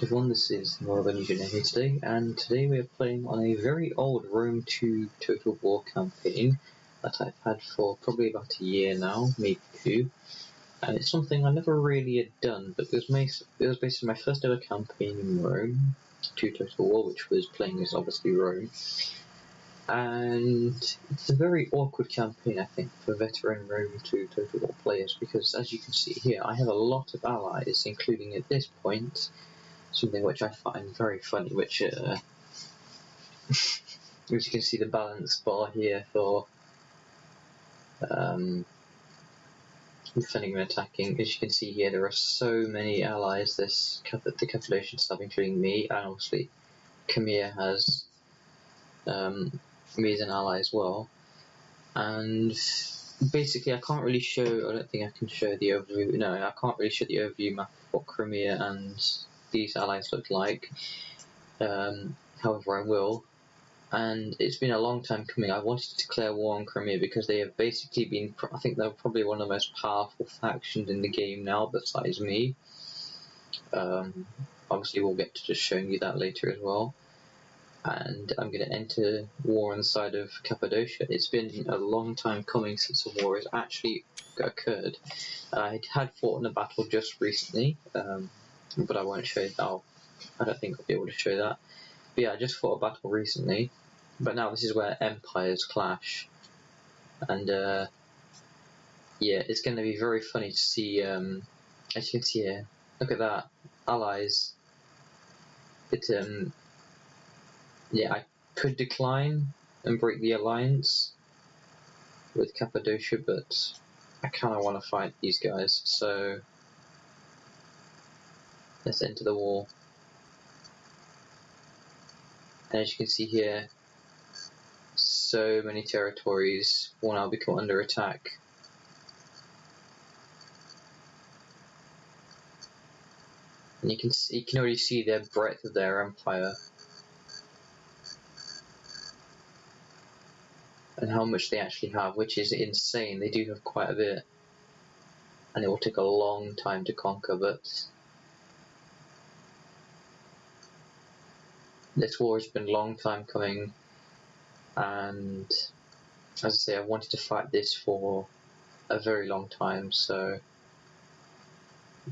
Everyone, this is Northern Engineer here today, and today we are playing on a very old Rome 2 Total War campaign that I've had for probably about a year now, maybe two, and it's something I never really had done, but it was basically my first ever campaign in Rome 2 Total War, which was playing as obviously Rome, and it's a very awkward campaign, I think, for veteran Rome 2 Total War players, because as you can see here, I have a lot of allies, including at this point something which I find very funny, which as you can see the balance bar here for defending and attacking. As you can see here, there are so many allies the Cappadocians have, including me, and obviously Khmer has me as an ally as well. And basically I can't really show, I don't think I can show the overview, no, I can't really show the overview map of what Crimea and these allies look like, however I will. And it's been a long time coming. I wanted to declare war on Crimea because they have basically been, I think they're probably one of the most powerful factions in the game now besides me. Obviously we'll get to just showing you that later as well. And I'm going to enter war on the side of Cappadocia. It's been a long time coming since a war has actually occurred. I had fought in a battle just recently, but I won't show it. I don't think I'll be able to show that. But yeah, I just fought a battle recently, but now this is where empires clash. And yeah, it's going to be very funny to see, as you can see here, look at that, allies. Yeah, I could decline and break the alliance with Cappadocia, but I kind of want to fight these guys, so let's enter the war. And as you can see here, so many territories will now become under attack. And you can already see the breadth of their empire and how much they actually have, which is insane. They do have quite a bit, and it will take a long time to conquer, but this war has been a long time coming, and as I say, I wanted to fight this for a very long time, so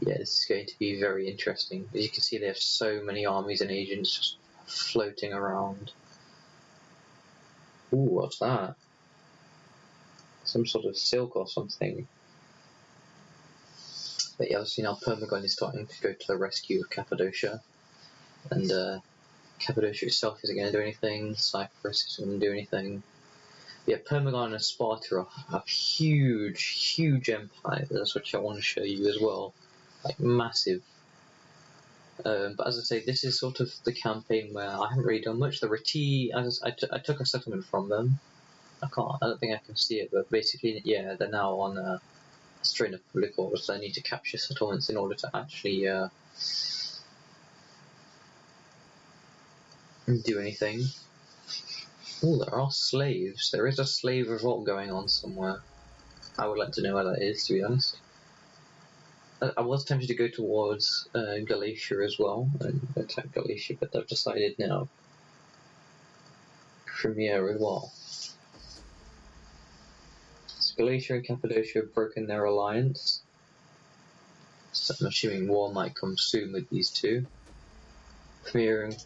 yeah, this is going to be very interesting. As you can see, they have so many armies and agents just floating around. Ooh, what's that? Some sort of silk or something. But yeah, obviously now Permagon is starting to go to the rescue of Cappadocia, and Cappadocia itself isn't going to do anything, Cyprus isn't going to do anything. Yeah, Permagon and Sparta are huge empires, which I want to show you as well, like massive. But as I say, this is sort of the campaign where I haven't really done much. The Reti, I took a settlement from them. I don't think I can see it, but basically, yeah, they're now on a strain of political wars, so they need to capture settlements in order to actually do anything. Oh, there are slaves. There is a slave revolt going on somewhere. I would like to know where that is, to be honest. I was tempted to go towards Galatia as well, and attack Galatia, but I've decided now Crimea as well. So Galatia and Cappadocia have broken their alliance, so I'm assuming war might come soon with these two. Crimea and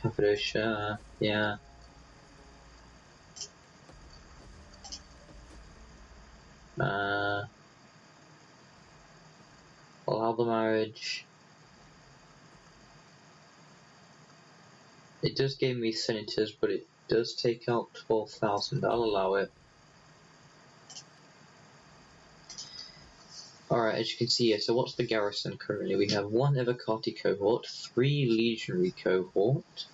Cappadocia, yeah. Allow the marriage. It does give me senators, but it does take out 12,000. I'll allow it. Alright, as you can see here, so what's the garrison currently? We have 1 Evocati cohort, 3 legionary cohort,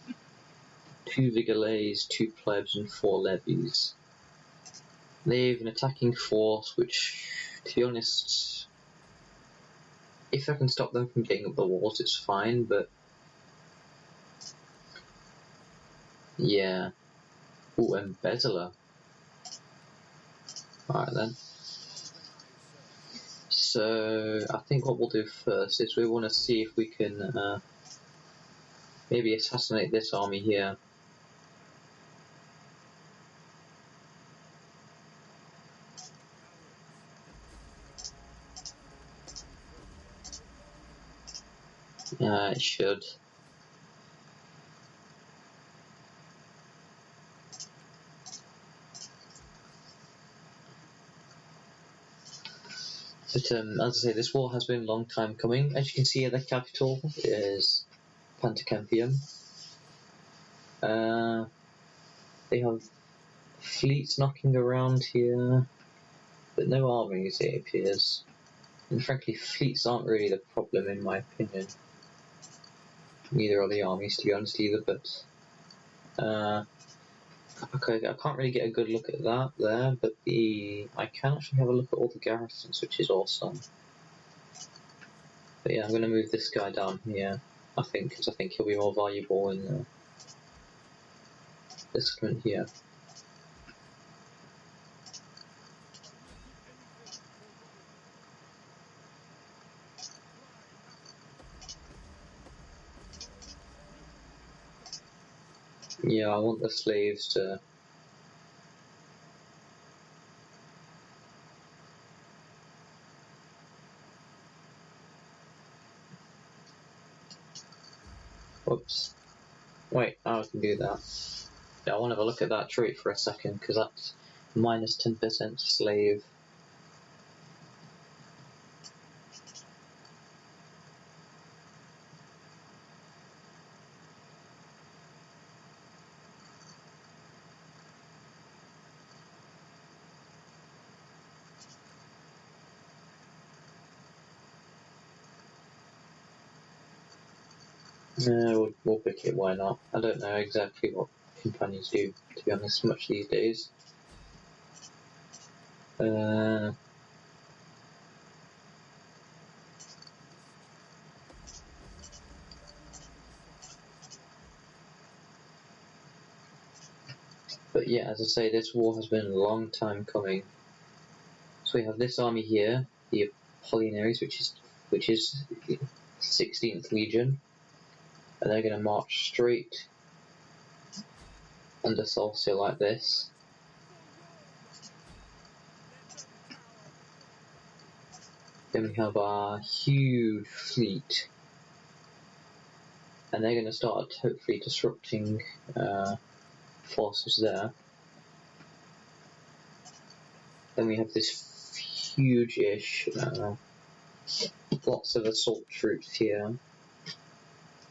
2 Vigilés, 2 plebs, and 4 levies. They have an attacking force, which, to be honest, if I can stop them from getting up the walls, it's fine, but yeah. Ooh, embezzler. Alright then. So I think what we'll do first is we want to see if we can maybe assassinate this army here. It should. But as I say, this war has been a long time coming. As you can see, the capital is Pantacampium. They have fleets knocking around here, but no armies, it appears. And frankly, fleets aren't really the problem in my opinion. Neither are the armies, to be honest, either, but okay, I can't really get a good look at that there, but I can actually have a look at all the garrisons, which is awesome. But yeah, I'm going to move this guy down here, I think, because I think he'll be more valuable in this settlement here. Yeah, I want the slaves to... Whoops. Wait, I can do that. Yeah, I want to have a look at that trait for a second, because that's minus 10% slave. We'll pick it, why not? I don't know exactly what companions do, to be honest, much these days. But yeah, as I say, this war has been a long time coming. So we have this army here, the Apollinaries, which is 16th Legion, and they're going to march straight under Solstice like this. Then we have our huge fleet, and they're going to start hopefully disrupting forces there. Then we have this huge-ish, lots of assault troops here,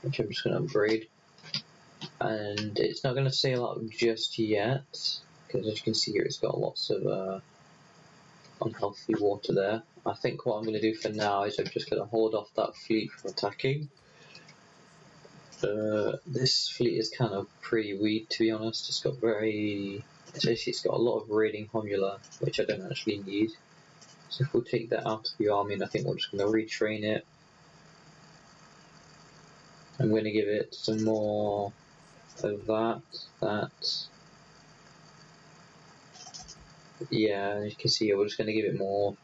which I'm just going to upgrade. And it's not going to sail out just yet, because as you can see here, it's got lots of unhealthy water there. I think what I'm going to do for now is I'm just going to hold off that fleet from attacking. This fleet is kind of pretty weak, to be honest. It's got it's got a lot of raiding homula, which I don't actually need. So if we'll take that out of the army, and I think we're just going to retrain it. I'm going to give it some more of that. Yeah, as you can see, we're just going to give it more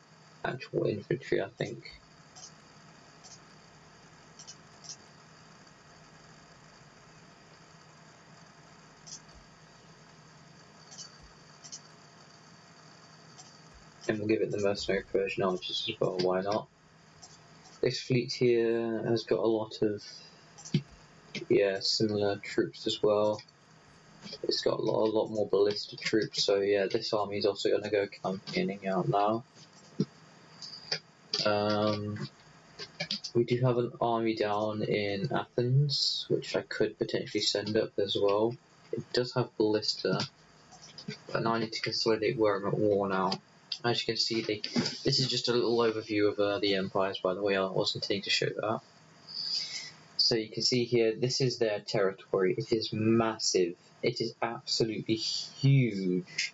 actual infantry, I think. And we'll give it the mercenary Persian archers as well, why not? This fleet here has got a lot of similar troops as well. It's got a lot more ballistic troops, so yeah, this army is also going to go campaigning out now. We do have an army down in Athens, which I could potentially send up as well. It does have ballista, but now I need to consolidate where I'm at war now. As you can see, this is just a little overview of the empires, by the way. I wasn't intending to show that. So you can see here, this is their territory. It is massive. It is absolutely huge.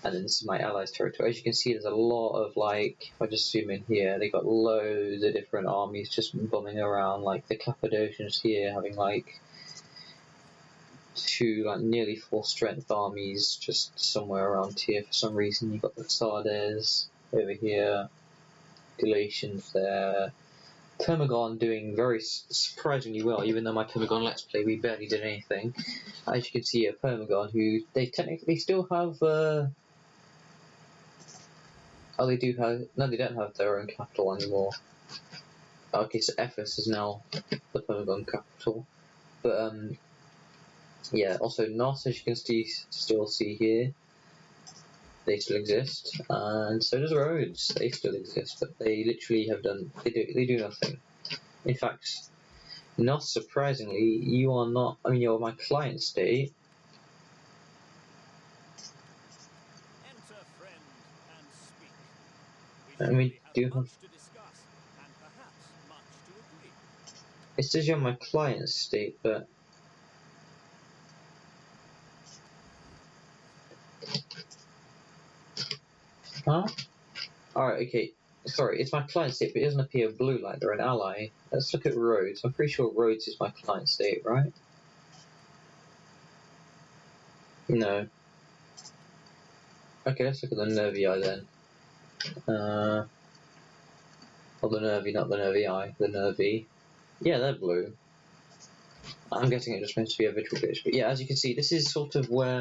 And then this is my allies' territory. As you can see, there's a lot of, like, if I just zoom in here, they got loads of different armies just bumming around. Like the Cappadocians here having like two, like nearly full strength armies just somewhere around here for some reason. You've got the Sardes over here, Galatians there, Permagon doing very surprisingly well, even though my Permagon Let's Play we barely did anything. As you can see, a Permagon who they technically still have. Oh, they do have. No, they don't have their own capital anymore. Okay, so Ephes is now the Permagon capital. But yeah. Also, Nos, as you can still see here, they still exist, and so does Rhodes. They still exist, but they literally have done. They do nothing. In fact, not surprisingly, you are not. I mean, you're my client state. Enter, friend, and speak. And we do have. Much to discuss, and perhaps much to agree. It says you're my client state, but. Huh? Alright, okay. Sorry, it's my client state, but it doesn't appear blue like they're an ally. Let's look at Rhodes. I'm pretty sure Rhodes is my client state, right? No. Okay, let's look at the Nervii then. Or the Nervii, not the Nervii, the Nervii. Yeah, they're blue. I'm guessing it just meant to be a visual glitch, but yeah, as you can see, this is sort of where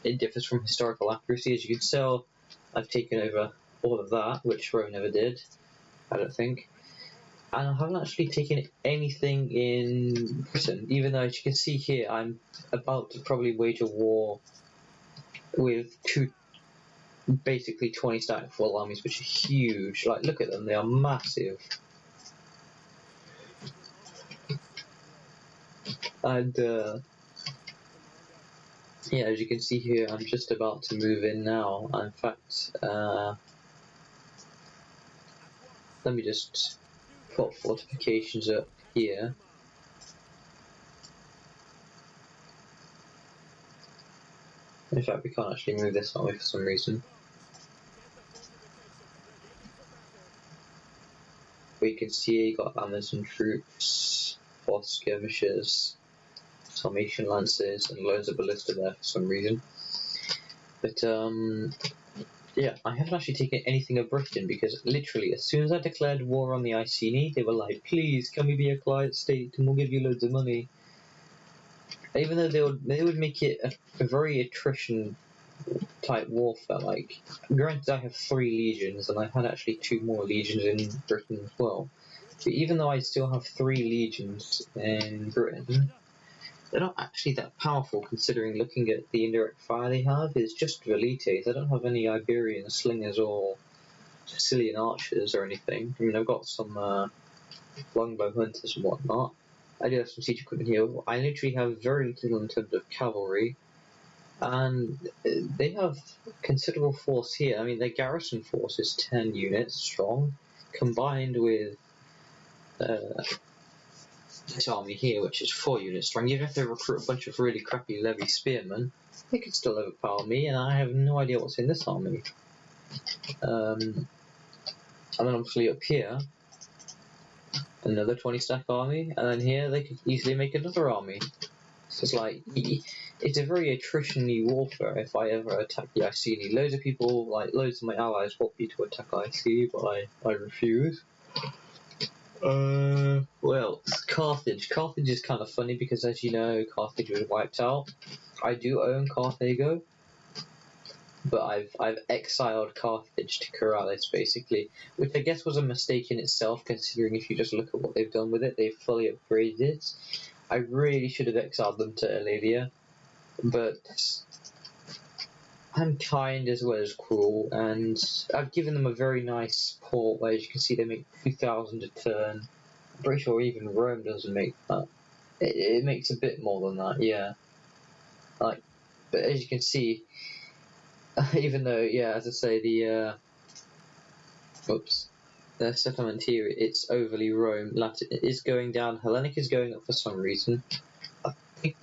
it differs from historical accuracy. As you can tell, I've taken over all of that, which Rome never did, I don't think. And I haven't actually taken anything in Britain, even though, as you can see here, I'm about to probably wage a war with basically 20 stack full armies, which are huge. Like, look at them, they are massive. And, yeah, as you can see here, I'm just about to move in now. In fact, let me just put fortifications up here. In fact, we can't actually move this way for some reason. We can see you got Amazon troops, horse skirmishers, Sarmatian lances, and loads of ballista there for some reason. But yeah, I haven't actually taken anything of Britain because literally as soon as I declared war on the Iceni, they were like, please, can we be a client state and we'll give you loads of money. Even though they would make it a very attrition type warfare. Like, granted, I have 3 legions, and I had actually 2 more legions in Britain as well. But even though I still have 3 legions in Britain, they're not actually that powerful considering looking at the indirect fire they have is just velites. I don't have any Iberian slingers or Sicilian archers or anything. I mean, I've got some longbow hunters and whatnot. I do have some siege equipment here. I literally have very little in terms of cavalry. And they have considerable force here. I mean, their garrison force is 10 units strong, combined with this army here, which is 4 units strong. Even if they recruit a bunch of really crappy levy spearmen, they could still overpower me, and I have no idea what's in this army. And then obviously up here, another 20 stack army, and then here they could easily make another army. So it's like, it's a very attrition-y warfare if I ever attack the Iceni. Loads of people, like loads of my allies want me to attack Iceni, but I refuse. Well, Carthage. Carthage is kind of funny because, as you know, Carthage was wiped out. I do own Carthago, but I've exiled Carthage to Corrales, basically, which I guess was a mistake in itself, considering if you just look at what they've done with it, they've fully upgraded it. I really should have exiled them to Elavia, but I'm kind as well as cruel, and I've given them a very nice port where, as you can see, they make 2,000 a turn. I'm pretty sure even Rome doesn't make that. It makes a bit more than that, yeah. Like, but as you can see, even though, yeah, as I say, the settlement here, it's overly Rome. Latin is going down, Hellenic is going up for some reason. I think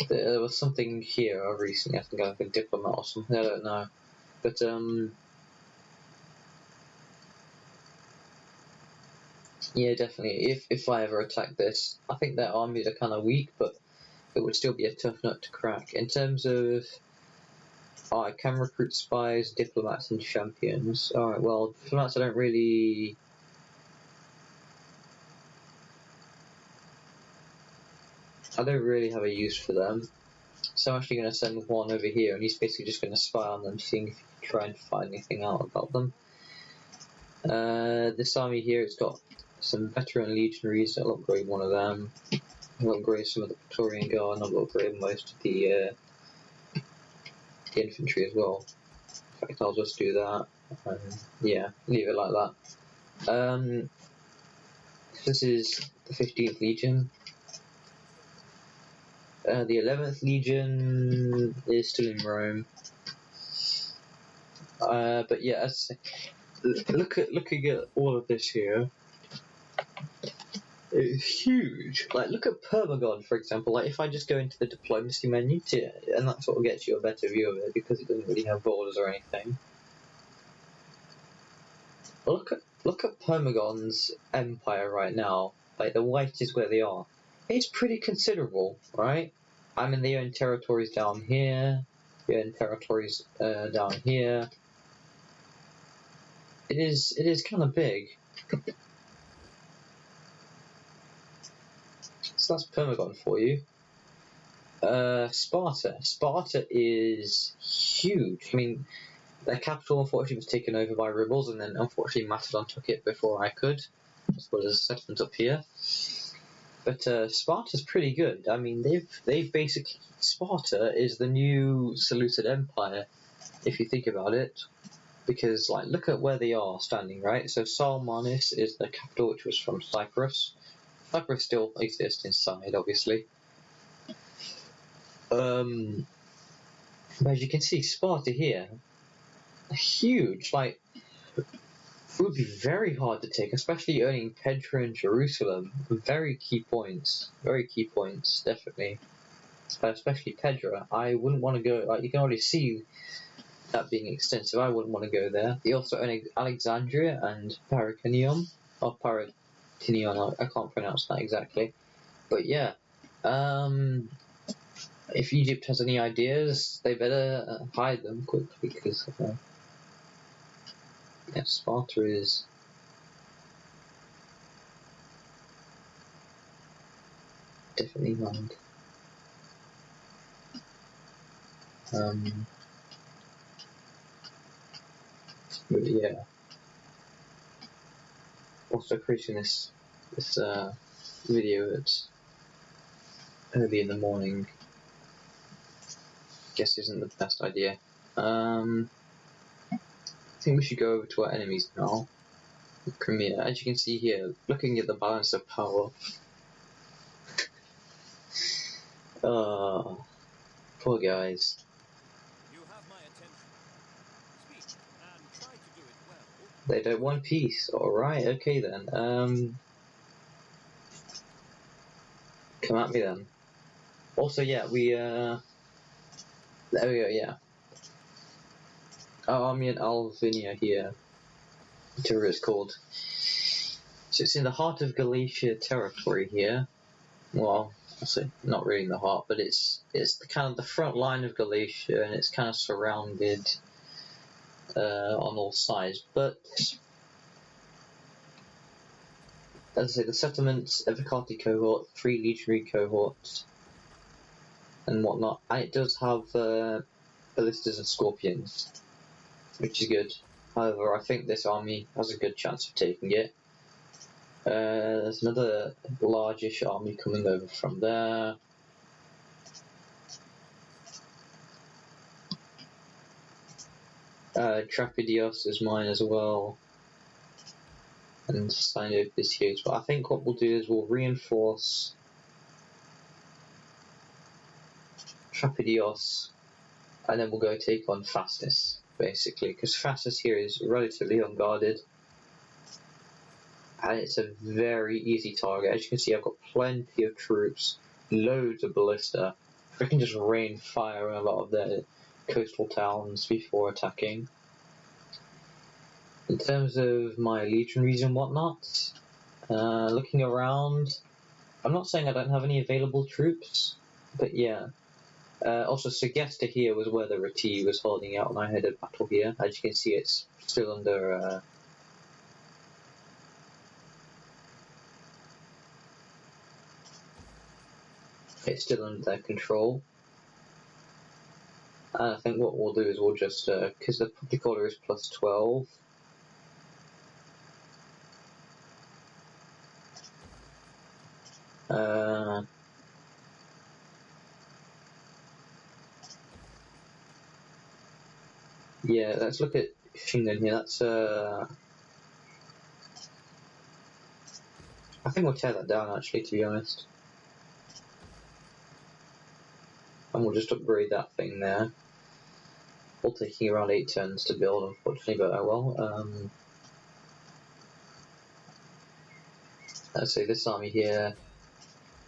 there was something here recently, I think, like a diplomat or something, I don't know. But, yeah, definitely, if I ever attack this, I think their armies are kind of weak, but it would still be a tough nut to crack. In terms of Oh, I can recruit spies, diplomats, and champions. Alright, well, diplomats I don't really... have a use for them. So I'm actually going to send one over here, and he's basically just going to spy on them, seeing if he can try and find anything out about them. This army here, it's got some veteran legionaries. I'll upgrade one of them. I'll upgrade some of the Praetorian Guard, and I'll upgrade most of the infantry as well. In fact, I'll just do that. Yeah, leave it like that. This is the 15th Legion. The 11th Legion is still in Rome. But yeah, as looking at all of this here, it's huge. Like, look at Permagon, for example. Like, if I just go into the diplomacy menu, and that sort of gets you a better view of it because it doesn't really have borders or anything. Look at Permagon's empire right now. Like, the white is where they are. It's pretty considerable, right? I mean, they own territories down here. They own territories down here. It is kind of big. So that's Permagon for you. Sparta is huge. I mean, their capital unfortunately was taken over by rebels, and then unfortunately Macedon took it before I could, as well as a settlement up here. But Sparta's pretty good. I mean, they've basically, Sparta is the new Seleucid Empire, if you think about it, because like look at where they are standing, right? So Salmanis is the capital, which was from Cyprus. Cyprus still exists inside, obviously. But as you can see, Sparta here, huge. Like, it would be very hard to take, especially owning Petra and Jerusalem. Very key points, definitely. Especially Petra. I wouldn't want to go. Like, you can already see that being extensive. I wouldn't want to go there. They also own Alexandria and Parakinion, or Parakinion. I can't pronounce that exactly. But yeah, if Egypt has any ideas, they better hide them quickly, because yeah, Sparta is definitely mind. But yeah. Also creating this video at early in the morning, I guess isn't the best idea. I think we should go over to our enemies now. Crimea. As you can see here, looking at the balance of power. Poor guys. You have my attention. Speak and try to do it well. They don't want peace. Alright, okay then. Come at me then. Also, yeah, there we go, yeah. Our army in Alvinia here, whatever it's called. So it's in the heart of Galatia territory here. Well, I'll say not really in the heart, but it's the kind of the front line of Galatia, and it's kind of surrounded on all sides. But as I say, the settlements, Evocati cohort, 3 legionary cohorts, and whatnot, and it does have ballistas and scorpions, which is good. However, I think this army has a good chance of taking it. There's another largish army coming over from there. Trapidios is mine as well. And Sinop is here as well. I think what we'll do is we'll reinforce Trapidios, and then we'll go take on Phasis, basically, because Phasis here is relatively unguarded. And it's a very easy target. As you can see, I've got plenty of troops, loads of ballista. I can just rain fire on a lot of their coastal towns before attacking. In terms of my legionaries and whatnot, looking around, I'm not saying I don't have any available troops, but yeah, Also, Segesta here was where the Reti was holding out, and I had a battle here. As you can see, it's still under. It's still under their control. And I think what we'll do is we'll just, because the public order is plus 12. Yeah, let's look at Shingen here. That's I think we'll tear that down actually, to be honest. And we'll just upgrade that thing there. All taking around 8 turns to build, unfortunately, but oh well. Let's say this army here.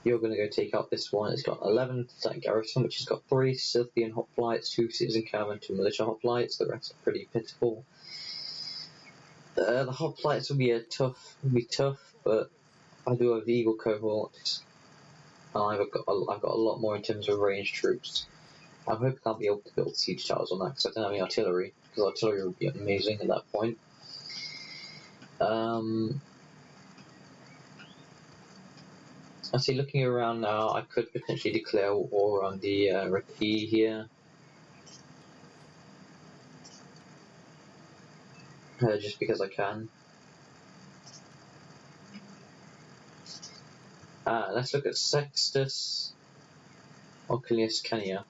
You're going to go take out this one. It's got 11 garrison, which has got 3 Scythian hoplites, 2 citizen cavalry, 2 militia hoplites. The rest are pretty pitiful. The hoplites will be tough, but I do have the Eagle cohorts. I've got a lot more in terms of ranged troops. I'm hoping I'll be able to build siege towers on that because I don't have any artillery. Because artillery would be amazing at that point. I see. Looking around now, I could potentially declare war on the Reti here. Just because I can. Let's look at Sextus Ocilius Cania.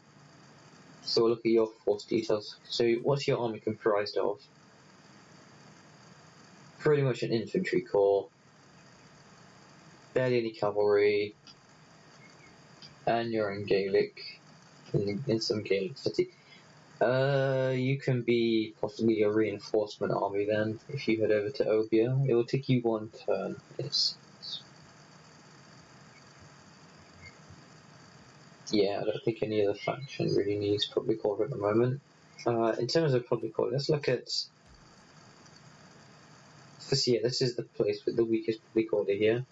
So we'll look at your force details. So what's your army comprised of? Pretty much an infantry corps. Barely any cavalry. And you're in Gaelic. In some Gaelic city. You can be possibly a reinforcement army then, if you head over to Obia. It will take you 1 turn. Yeah, I don't think any other faction really needs public order at the moment. In terms of public order, let's look at... This is the place with the weakest public order here.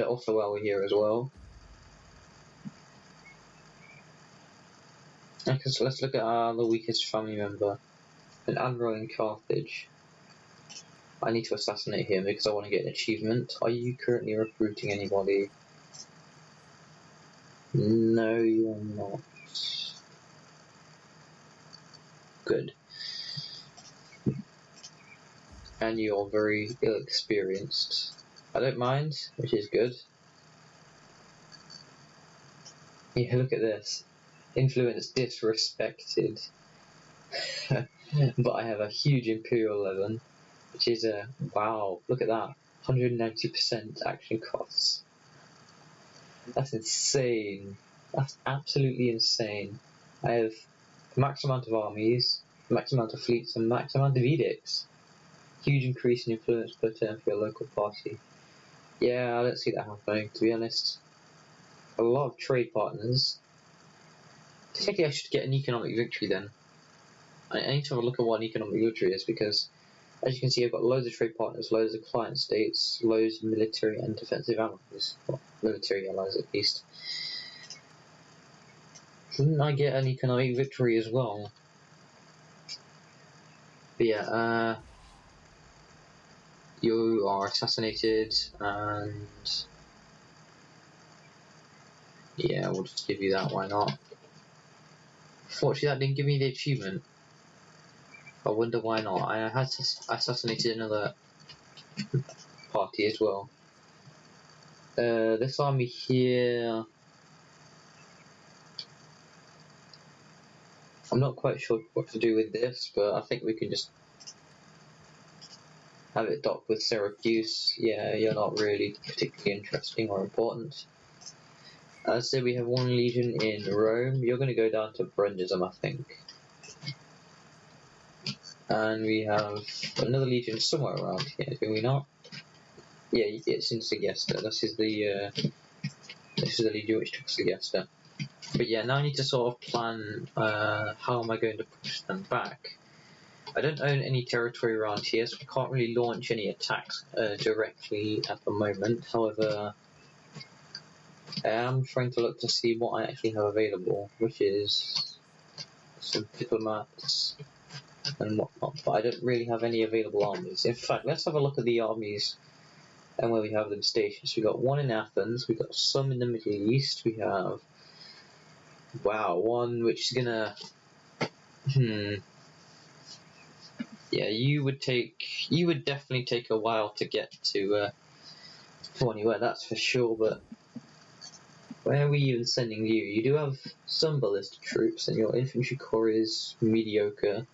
Also while we're here as well. Okay, so let's look at the weakest family member. An admiral in Carthage. I need to assassinate him because I want to get an achievement. Are you currently recruiting anybody? No, you're not. Good. And you're very ill-experienced. I don't mind, which is good. Yeah, look at this. Influence disrespected. But I have a huge Imperial 11, which is a... Wow, look at that. 190% action costs. That's insane. That's absolutely insane. I have max amount of armies, max amount of fleets, and max amount of edicts. Huge increase in influence per turn for your local party. Yeah, I don't see that happening, to be honest. A lot of trade partners. Technically, I should get an economic victory then. I need to have a look at what an economic victory is, because as you can see, I've got loads of trade partners, loads of client states, loads of military and defensive allies. Well, military allies at least. Shouldn't I get an economic victory as well? But yeah, you are assassinated, and yeah, we'll just give you that, why not? Fortunately, that didn't give me the achievement. I wonder why not. I had assassinated another party as well. This army here... I'm not quite sure what to do with this, but I think we can just have it dock with Syracuse. Yeah, you're not really particularly interesting or important. Say we have 1 legion in Rome. You're going to go down to Brundism, I think. And we have another legion somewhere around here, do we not? Yeah, it's in Segesta. This is the legion which took Segesta. But yeah, now I need to sort of plan how am I going to push them back. I don't own any territory around here, so I can't really launch any attacks directly at the moment. However, I am trying to look to see what I actually have available, which is some diplomats and whatnot, but I don't really have any available armies. In fact, let's have a look at the armies and where we have them stationed. So we've got one in Athens, we've got some in the Middle East, we have, wow, one which is gonna, yeah, you would definitely take a while to get to anywhere, that's for sure, but where are we even sending you? You do have some ballistic troops, and your infantry corps is mediocre.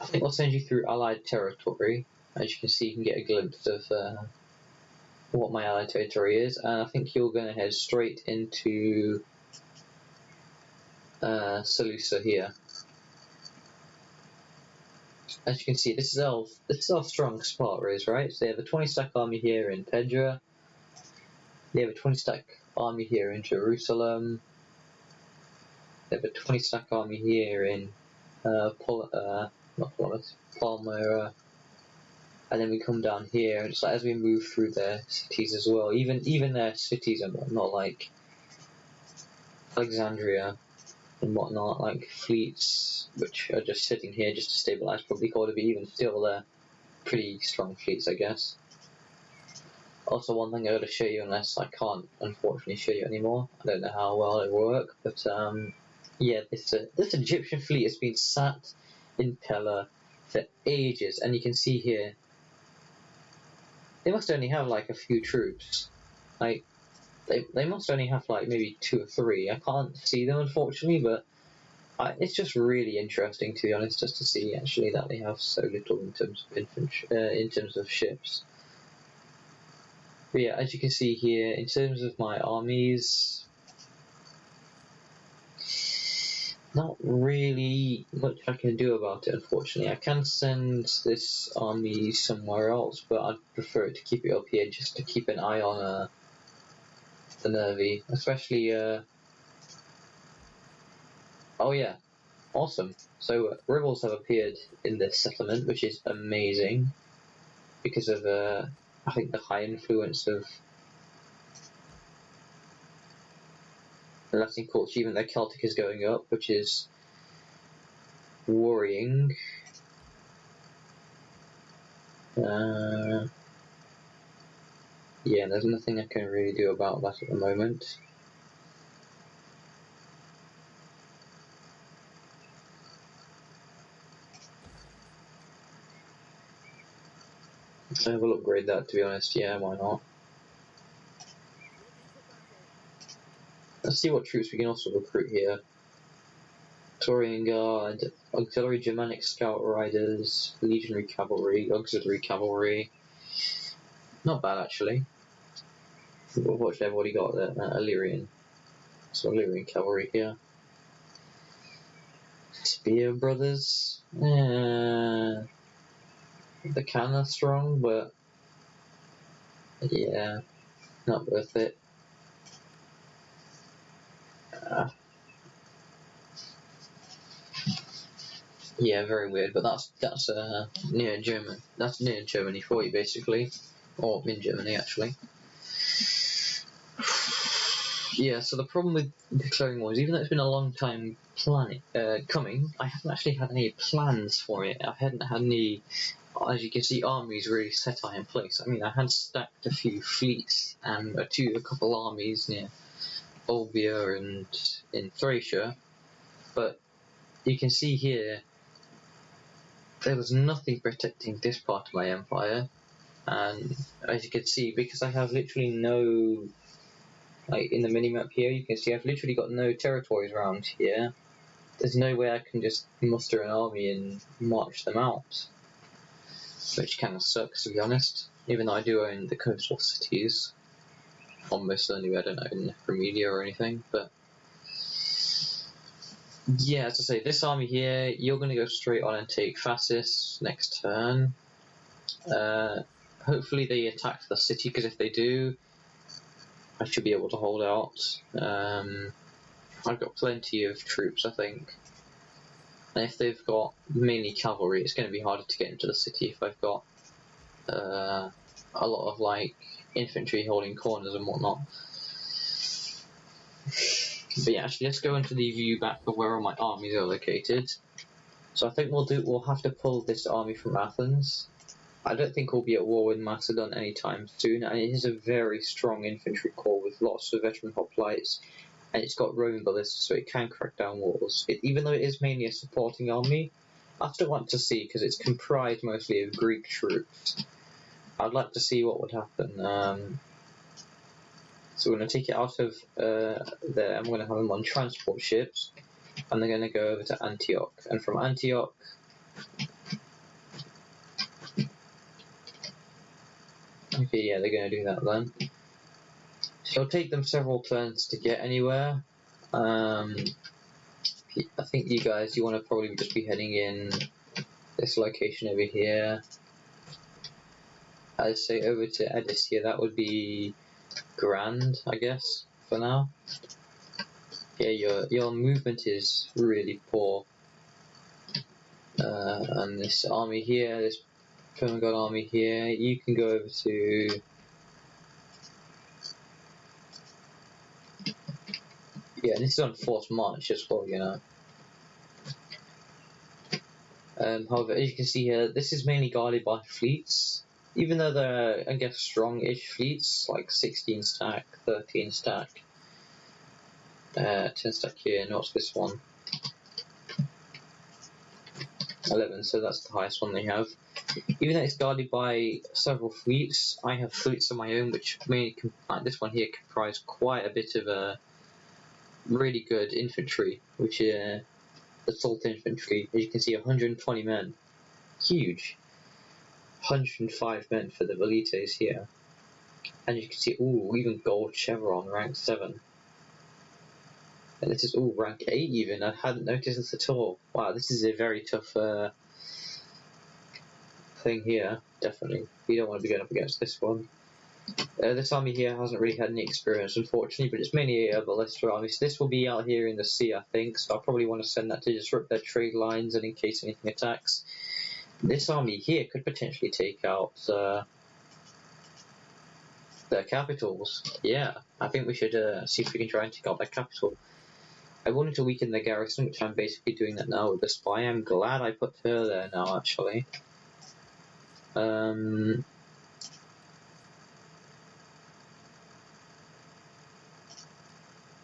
I think I'll send you through Allied territory. As you can see, you can get a glimpse of what my Allied territory is, and I think you're going to head straight into Seleucia here. As you can see, this is how strong Sparta is, right? So they have a 20-stack army here in Pedra. They have a 20-stack army here in Jerusalem. They have a 20-stack army here in Palmyra. And then we come down here, and it's like as we move through their cities as well, even their cities and whatnot, like Alexandria and whatnot, like fleets which are just sitting here just to stabilize probably called, but even still they're pretty strong fleets, I guess. Also, one thing I gotta show you, unless I can't unfortunately show you anymore, I don't know how well it will work, but yeah, this Egyptian fleet has been sat in Pella for ages, and you can see here they must only have like a few troops. Like they must only have like maybe 2 or 3. I can't see them unfortunately, but it's just really interesting, to be honest, just to see actually that they have so little in terms of infantry, in terms of ships. But yeah, as you can see here, in terms of my armies, not really much I can do about it, unfortunately. I can send this army somewhere else, but I'd prefer to keep it up here just to keep an eye on the Nervi, especially. Oh yeah, awesome. So rebels have appeared in this settlement, which is amazing because of I think the high influence of the Latin culture. Even their Celtic is going up, which is worrying. Yeah, there's nothing I can really do about that at the moment. I will upgrade that, to be honest. Yeah, why not? Let's see what troops we can also recruit here. Taurian Guard, Auxiliary Germanic Scout Riders, Legionary Cavalry, Auxiliary Cavalry. Not bad, actually. What have already got there? Illyrian. So Illyrian Cavalry here. Spear Brothers. They're kinda strong, but yeah, not worth it. Yeah, very weird, but that's near German. That's near Germany for you, basically, or in Germany actually. Yeah, so the problem with declaring war is, even though it's been a long time coming, I haven't actually had any plans for it. I hadn't had any, as you can see, armies really set out in place. I mean, I had stacked a few fleets and a couple armies near Olbia and in Thracia, but you can see here there was nothing protecting this part of my empire, and as you can see, because I have literally no, like in the minimap here, you can see I've literally got no territories around here. There's no way I can just muster an army and march them out, which kind of sucks, to be honest, even though I do own the coastal cities. Almost certainly I don't own Nephromedia or anything, but yeah, as I say, this army here, you're going to go straight on and take Phasis next turn. Hopefully they attack the city, because if they do, I should be able to hold out. I've got plenty of troops, I think. And if they've got mainly cavalry, it's going to be harder to get into the city if I've got a lot of like infantry holding corners and whatnot. But yeah, actually, let's go into the view back of where all my armies are located. So I think we'll have to pull this army from Athens. I don't think we'll be at war with Macedon anytime soon, and it is a very strong infantry corps with lots of veteran hoplites, and it's got Roman ballistas, so it can crack down walls. Even though it is mainly a supporting army, I still want to see, because it's comprised mostly of Greek troops, I'd like to see what would happen. So we're going to take it out of there, and we're going to have them on transport ships, and they're going to go over to Antioch, and from Antioch, okay, yeah, they're going to do that then. So it'll take them several turns to get anywhere. I think you guys, you want to probably just be heading in this location over here. I'd say over to Edessia, that would be grand, I guess, for now. Yeah, your movement is really poor. And this army here, this Permagod army here, you can go over to... Yeah, this is on forced march as well, you know. However, as you can see here, this is mainly guarded by fleets. Even though they're, I guess, strong-ish fleets, like 16 stack, 13 stack, 10 stack here, and what's this one? 11, so that's the highest one they have. Even though it's guarded by several fleets, I have fleets of my own, which mainly, like this one here, comprise quite a bit of really good infantry, which is assault infantry. As you can see, 120 men, huge. 105 men for the Velites here, and you can see, ooh, even gold chevron, rank 7. And this is, ooh, rank 8 even. I hadn't noticed this at all. Wow, this is a very tough thing here, definitely. You don't want to be going up against this one. This army here hasn't really had any experience, unfortunately, but it's mainly a ballista army, so this will be out here in the sea, I think, so I'll probably want to send that to disrupt their trade lines and in case anything attacks. This army here could potentially take out their capitals. Yeah, I think we should see if we can try and take out their capital. I wanted to weaken their garrison, which I'm basically doing that now with the spy. I'm glad I put her there now, actually.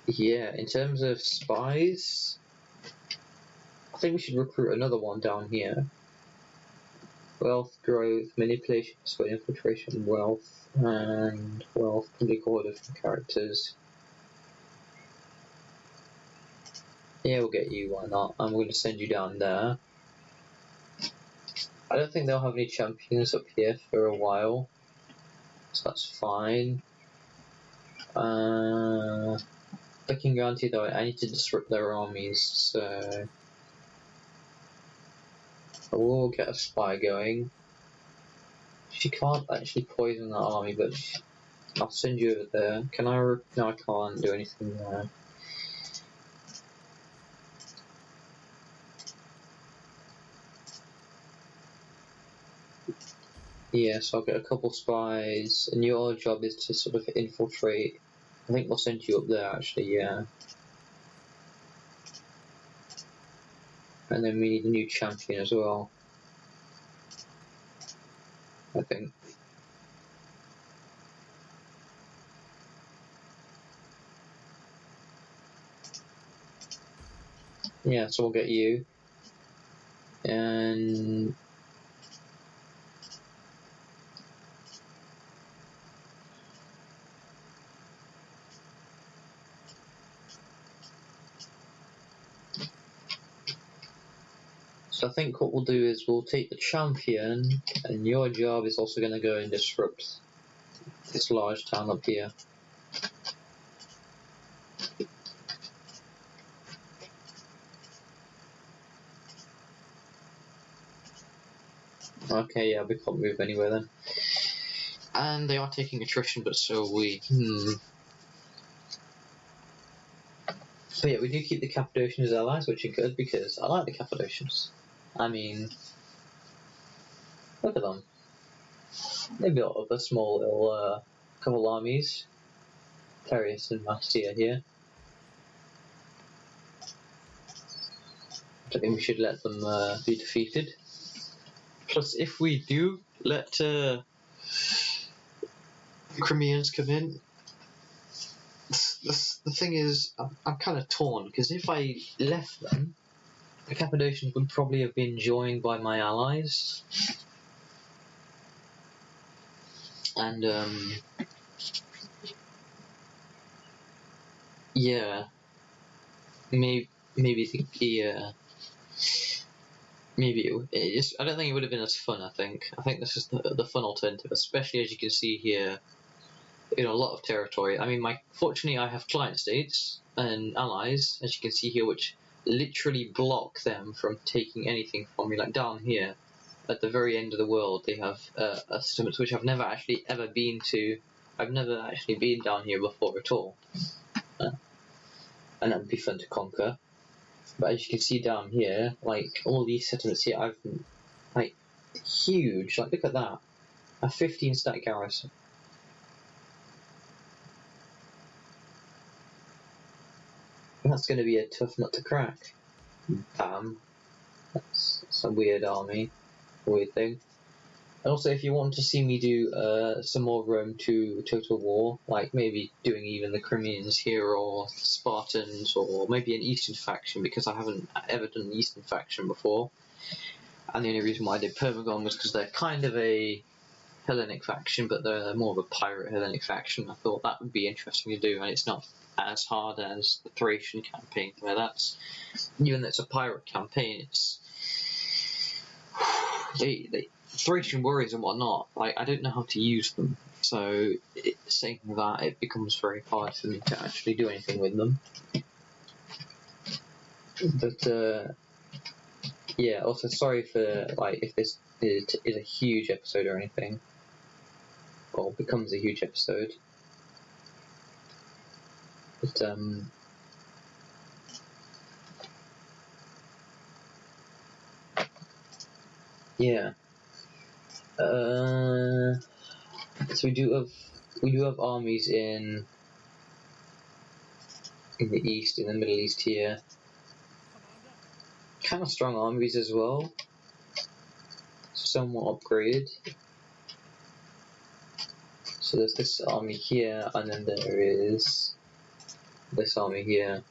Yeah, in terms of spies, I think we should recruit another one down here. Wealth, growth, manipulation, so infiltration, wealth, and wealth, public order for characters. Yeah, we'll get you, why not? I'm going to send you down there. I don't think they'll have any champions up here for a while, so that's fine. I can guarantee though I need to disrupt their armies, so I will get a spy going. She can't actually poison that army, but I'll send you over there. Can I? No, I can't do anything there. Yeah, so I'll get a couple spies, and your job is to sort of infiltrate. I think we'll send you up there actually, yeah. And then we need a new champion as well, I think. Yeah, so we'll get you. And so I think what we'll do is we'll take the champion, and your job is also going to go and disrupt this large town up here. Okay, yeah, we can't move anywhere then. And they are taking attrition, but so are we. But yeah, we do keep the Cappadocians as allies, which are good because I like the Cappadocians. I mean, look at them. They built up a small little couple armies. Terius and Mastia here. I think we should let them be defeated. Plus, if we do let the Crimeans come in, the thing is, I'm kind of torn, because if I left them, the Cappadocians would probably have been joined by my allies. And, yeah, maybe I don't think it would have been as fun. I think this is the fun alternative, especially as you can see here, in a lot of territory. I mean, fortunately I have client states and allies, as you can see here, which literally block them from taking anything from me. Like down here, at the very end of the world, they have settlements which I've never actually ever been to. I've never actually been down here before at all, and that would be fun to conquer. But as you can see down here, like all these settlements here, I've like huge. Like look at that, a 15 stat garrison. That's going to be a tough nut to crack. Bam. That's a weird army, weird thing. And also, if you want to see me do some more Rome 2 Total War, like maybe doing even the Crimeans here or Spartans, or maybe an Eastern faction, because I haven't ever done an Eastern faction before. And the only reason why I did Permagon was because they're kind of a Hellenic faction, but they're more of a pirate Hellenic faction. I thought that would be interesting to do, and it's not as hard as the Thracian campaign, where that's, even though it's a pirate campaign, it's they Thracian warriors and whatnot, like I don't know how to use them, so saying that, it becomes very hard for me to actually do anything with them. But yeah, also sorry for like if this is a huge episode or anything, or becomes a huge episode. But yeah. So we do have armies in the east, in the Middle East here. Kind of strong armies as well. Somewhat upgraded. So there's this army here, and then there is this army here.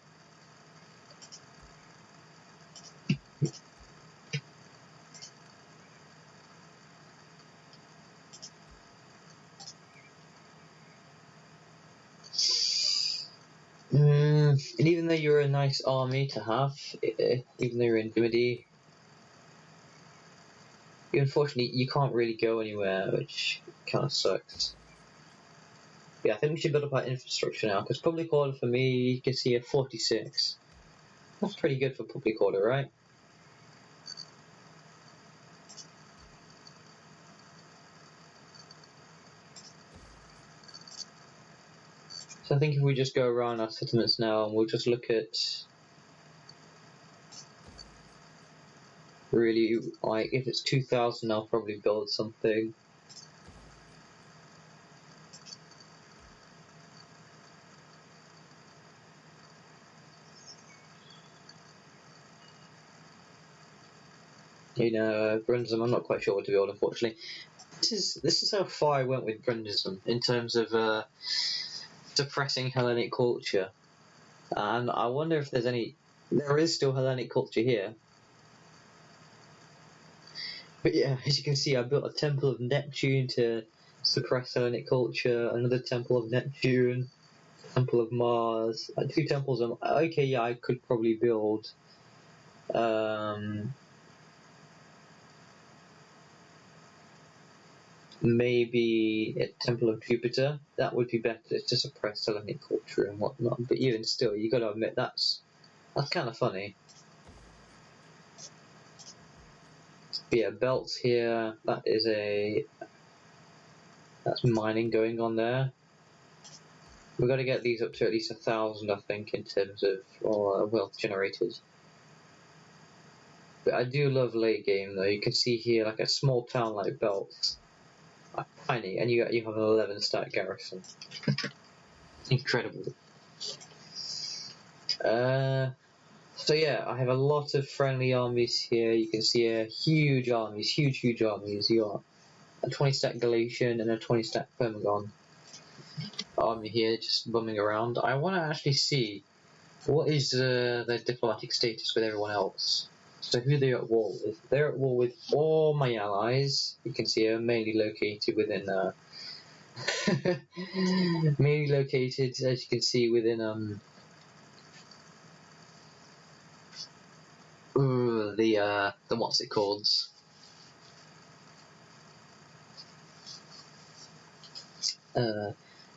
And even though you're a nice army to have, even though you're in Dimity, unfortunately you can't really go anywhere, which kind of sucks. Yeah, I think we should build up our infrastructure now, because public order for me, you can see a 46. That's pretty good for public order, right? So I think if we just go around our settlements now, and we'll just look at really, like, if it's 2,000, I'll probably build something. You know, Brundism, I'm not quite sure what to build, unfortunately. This is how far I went with Brundism in terms of suppressing Hellenic culture. And I wonder if there is still Hellenic culture here. But yeah, as you can see, I built a Temple of Neptune to suppress Hellenic culture, another Temple of Neptune, Temple of Mars, 2 temples of... Okay, yeah, I could probably build... maybe a Temple of Jupiter. That would be better to suppress Hellenic culture and whatnot. But even still, you got to admit that's kind of funny. But yeah, belts here. That's mining going on there. We've got to get these up to at least 1,000, I think, in terms of wealth generated. But I do love late game though. You can see here like a small town like Belt, tiny, and you have an 11 stat garrison. Incredible. So yeah, I have a lot of friendly armies here. You can see huge armies, huge armies. You got a 20 stat Galatian and a 20 stat Permagon army here, just bumming around. I want to actually see what is their diplomatic status with everyone else. So who they're at war with. They're at war with all my allies. You can see are mainly located within mainly located, as you can see, within the what's it called?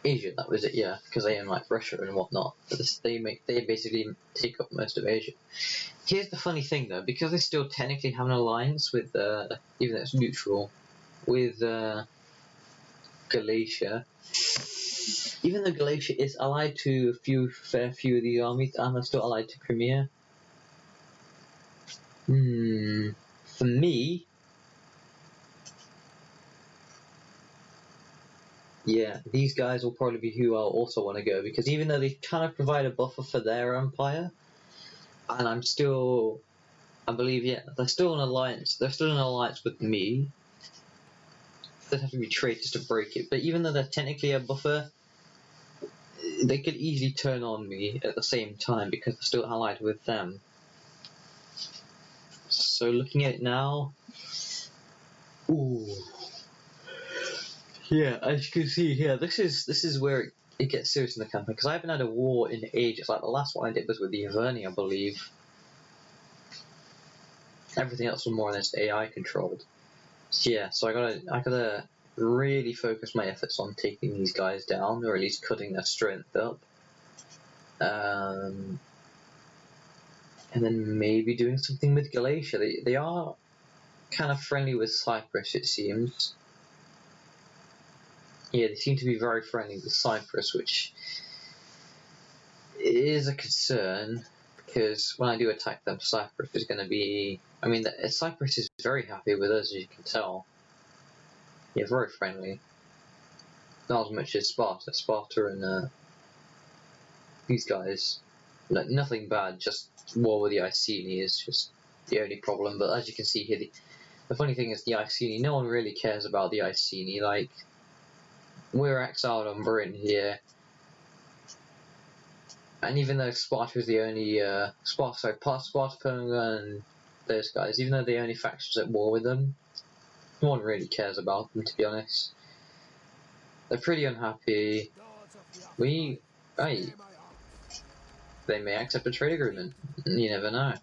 Asia, that was it, yeah, because they own like Russia and whatnot. But they basically take up most of Asia. Here's the funny thing though, because they still technically have an alliance with, even though it's neutral, with Galatia. Even though Galatia is allied to a fair few of these armies, and they're still allied to Crimea. For me, yeah, these guys will probably be who I'll also want to go, because even though they kind of provide a buffer for their empire, and I believe, yeah, they're still an alliance. They're still in an alliance with me. They'd have to be traitors to break it. But even though they're technically a buffer, they could easily turn on me at the same time because they're still allied with them. So looking at it now, ooh, yeah, as you can see here, this is where it gets serious in the campaign, because I haven't had a war in ages. Like the last one I did was with the Averni, I believe. Everything else was more or less AI controlled. So yeah, so I gotta really focus my efforts on taking these guys down, or at least cutting their strength up. And then maybe doing something with Galatia. They are kind of friendly with Cyprus, it seems. Yeah, they seem to be very friendly with Cyprus, which is a concern, because when I do attack them, Cyprus is going to be... I mean, Cyprus is very happy with us, as you can tell. Yeah, very friendly. Not as much as Sparta. Sparta and these guys, like, nothing bad, just war with the Iceni is just the only problem. But as you can see here, the funny thing is the Iceni, no one really cares about the Iceni. Like, we're exiled on Britain here, and even though Sparta is the only Sparta, Pergamon and those guys, even though they're the only factions at war with them, no one really cares about them, to be honest. They're pretty unhappy. They may accept a trade agreement. You never know.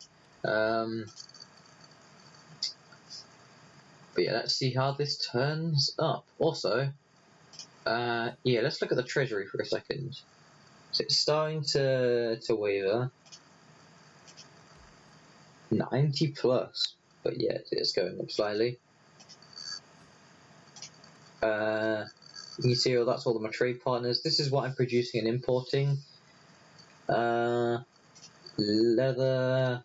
But yeah, let's see how this turns up. Also, yeah, let's look at the treasury for a second. So it's starting to waver. 90 plus, but yeah, it's going up slightly. You can see, that's all my trade partners. This is what I'm producing and importing. Leather,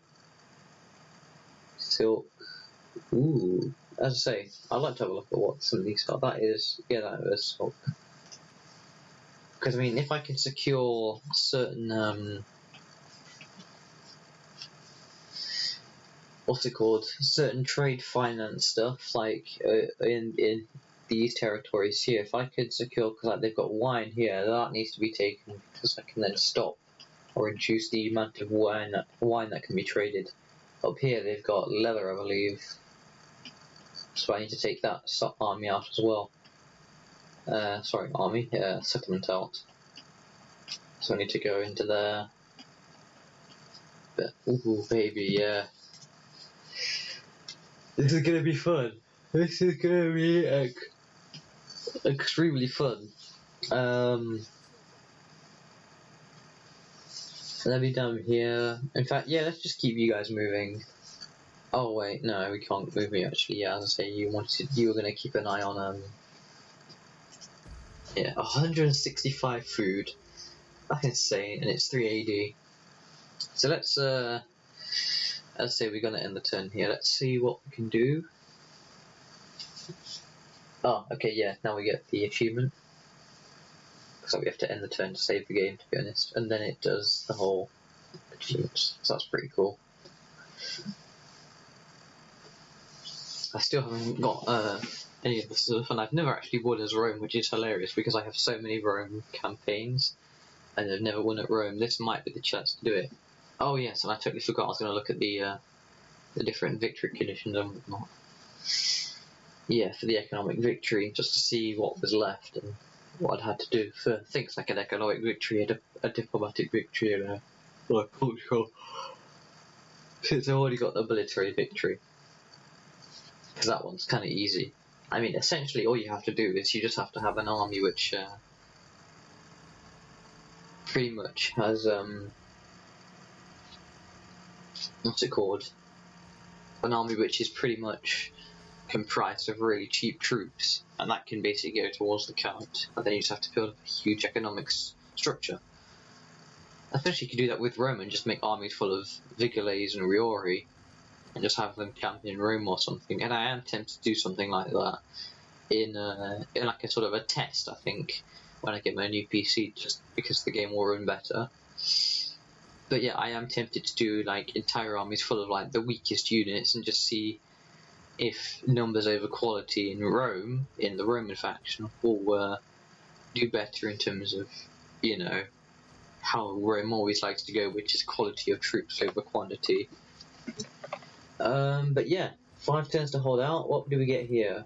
silk. Ooh, as I say, I'd like to have a look at what some of these are. That is silk. Because I mean, if I can secure certain what's it called? Certain trade finance stuff, like in these territories here. If I could secure, because like they've got wine here, that needs to be taken, because I can then stop or reduce the amount of wine that can be traded. Up here they've got leather, I believe, so I need to take that army out as well. Settlement out. So I need to go into there. But ooh, baby, yeah. This is gonna be fun. This is gonna be extremely fun. Let me down here. In fact, yeah, let's just keep you guys moving. Oh wait, no, we can't move you actually. Yeah, as I say, you were gonna keep an eye on yeah, 165 food. That's insane, and it's 3 AD. So let's say we're gonna end the turn here. Let's see what we can do. Oh, okay, yeah. Now we get the achievement. So we have to end the turn to save the game, to be honest, and then it does the whole achievements. So that's pretty cool. I still haven't got any of the stuff, and I've never actually won as Rome, which is hilarious because I have so many Rome campaigns, and I've never won at Rome. This might be the chance to do it. Oh yes, and I totally forgot I was going to look at the different victory conditions and whatnot. Yeah, for the economic victory, just to see what was left and what I'd had to do for things like an economic victory, a diplomatic victory, and a cultural. Because I've already got the military victory. Because that one's kind of easy. I mean, essentially all you have to do is you just have to have an army which pretty much has, what's it called? An army which is pretty much comprised of really cheap troops, and that can basically go towards the count, and then you just have to build up a huge economics structure. Especially you can do that with Rome and just make armies full of Vigiles and Riori, and just have them camp in Rome or something. And I am tempted to do something like that in like a sort of a test, I think, when I get my new PC, just because the game will run better. But yeah, I am tempted to do like entire armies full of like the weakest units and just see if numbers over quality in Rome, in the Roman faction, will do better in terms of, you know, how Rome always likes to go, which is quality of troops over quantity. But yeah, 5 turns to hold out. What do we get here?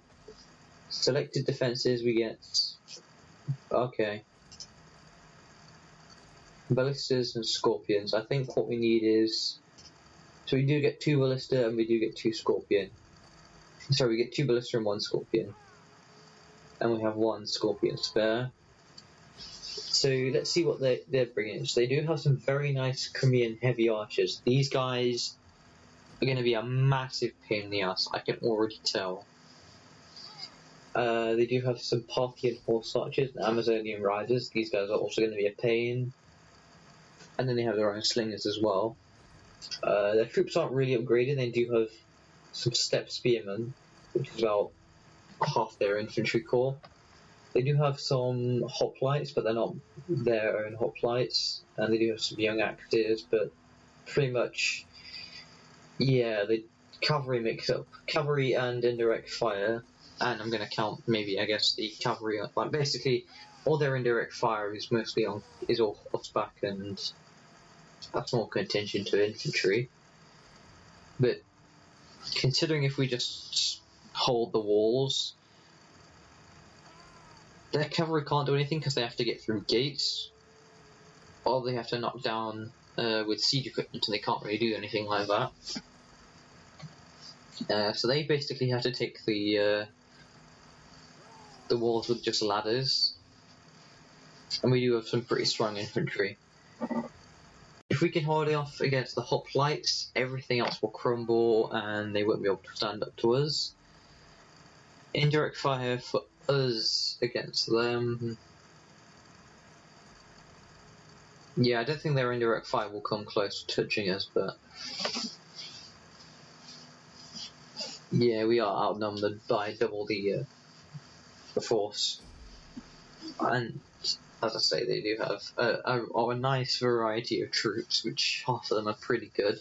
Selected defenses, we get... Okay. Ballistas and Scorpions. I think what we need is... So we do get 2 Ballista and we do get 2 Scorpion. Sorry, we get 2 Ballista and 1 Scorpion. And we have 1 Scorpion spare. So let's see what they're bringing. So they do have some very nice Crimean heavy archers. These guys are going to be a massive pain in the ass, I can already tell. They do have some Parthian horse archers and Amazonian riders. These guys are also going to be a pain. And then they have their own slingers as well. Their troops aren't really upgraded. They do have some steppe spearmen, which is about half their infantry corps. They do have some hoplites, but they're not their own hoplites. And they do have some young actors, but pretty much, yeah, the cavalry mix up cavalry and indirect fire. And I'm going to count maybe, I guess, the cavalry. But basically, all their indirect fire is mostly all horseback and a small contingent to infantry. But considering if we just hold the walls, their cavalry can't do anything because they have to get through gates, or they have to knock down with siege equipment, and they can't really do anything like that. So they basically have to take the walls with just ladders, and we do have some pretty strong infantry. If we can hold it off against the hoplites, everything else will crumble and they won't be able to stand up to us. Indirect fire for us against them. Yeah, I don't think their indirect fire will come close to touching us, but yeah, we are outnumbered by double the force. And as I say, they do have a nice variety of troops, which half of them are pretty good.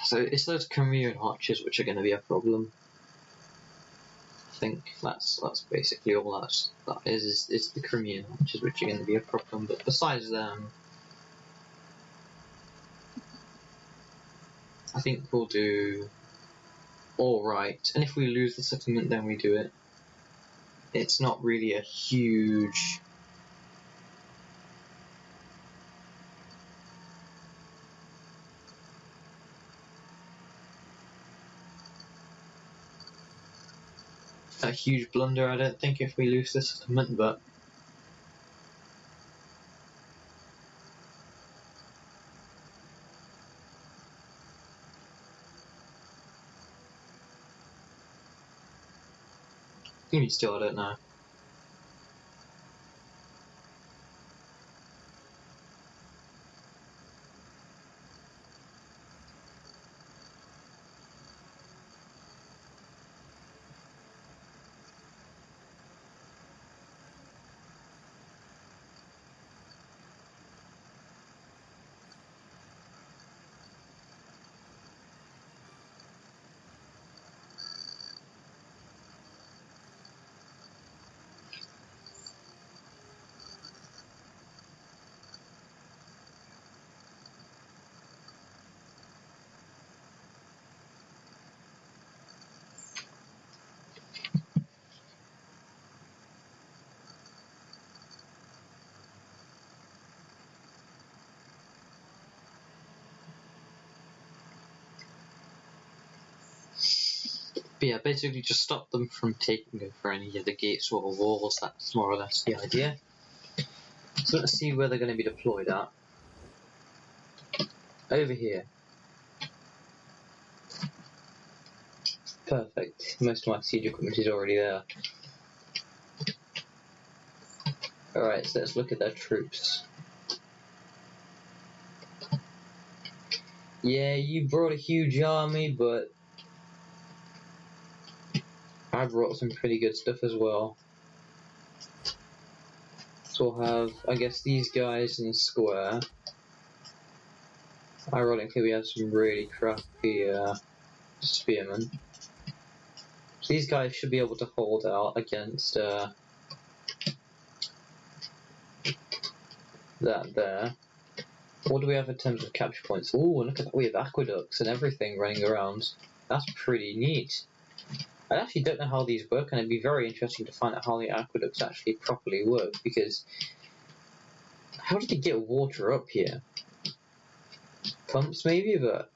So it's those Crimean archers which are going to be a problem. I think that's basically all that is the Crimean archers which are going to be a problem. But besides them, I think we'll do alright. And if we lose the settlement, then we do it. It's not really a huge... blunder, I don't think, if we lose the settlement, but... maybe still, I don't know. But yeah, basically just stop them from taking over any of the gates or walls. That's more or less the idea. So let's see where they're going to be deployed at. Over here. Perfect. Most of my siege equipment is already there. Alright, so let's look at their troops. Yeah, you brought a huge army, but I brought some pretty good stuff as well. So we'll have, I guess, these guys in the square. Ironically, we have some really crappy spearmen. So these guys should be able to hold out against that there. What do we have in terms of capture points? Ooh, look at that, we have aqueducts and everything running around. That's pretty neat. I actually don't know how these work, and it'd be very interesting to find out how the aqueducts actually properly work, because how did they get water up here? Pumps maybe, but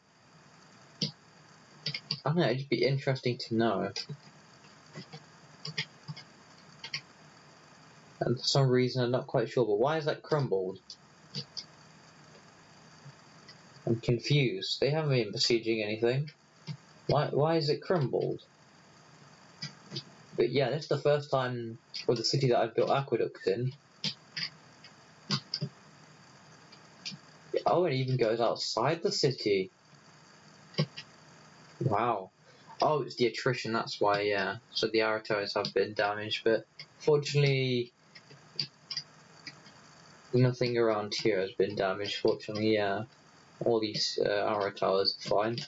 I don't know, it'd be interesting to know. And for some reason I'm not quite sure, but why is that crumbled? I'm confused. They haven't been besieging anything. Why is it crumbled? But yeah, this is the first time with the city that I've built aqueducts in. Oh, it even goes outside the city. Wow. Oh, it's the attrition, that's why, yeah. So the arrow towers have been damaged, but fortunately nothing around here has been damaged, fortunately, yeah. All these arrow towers are fine.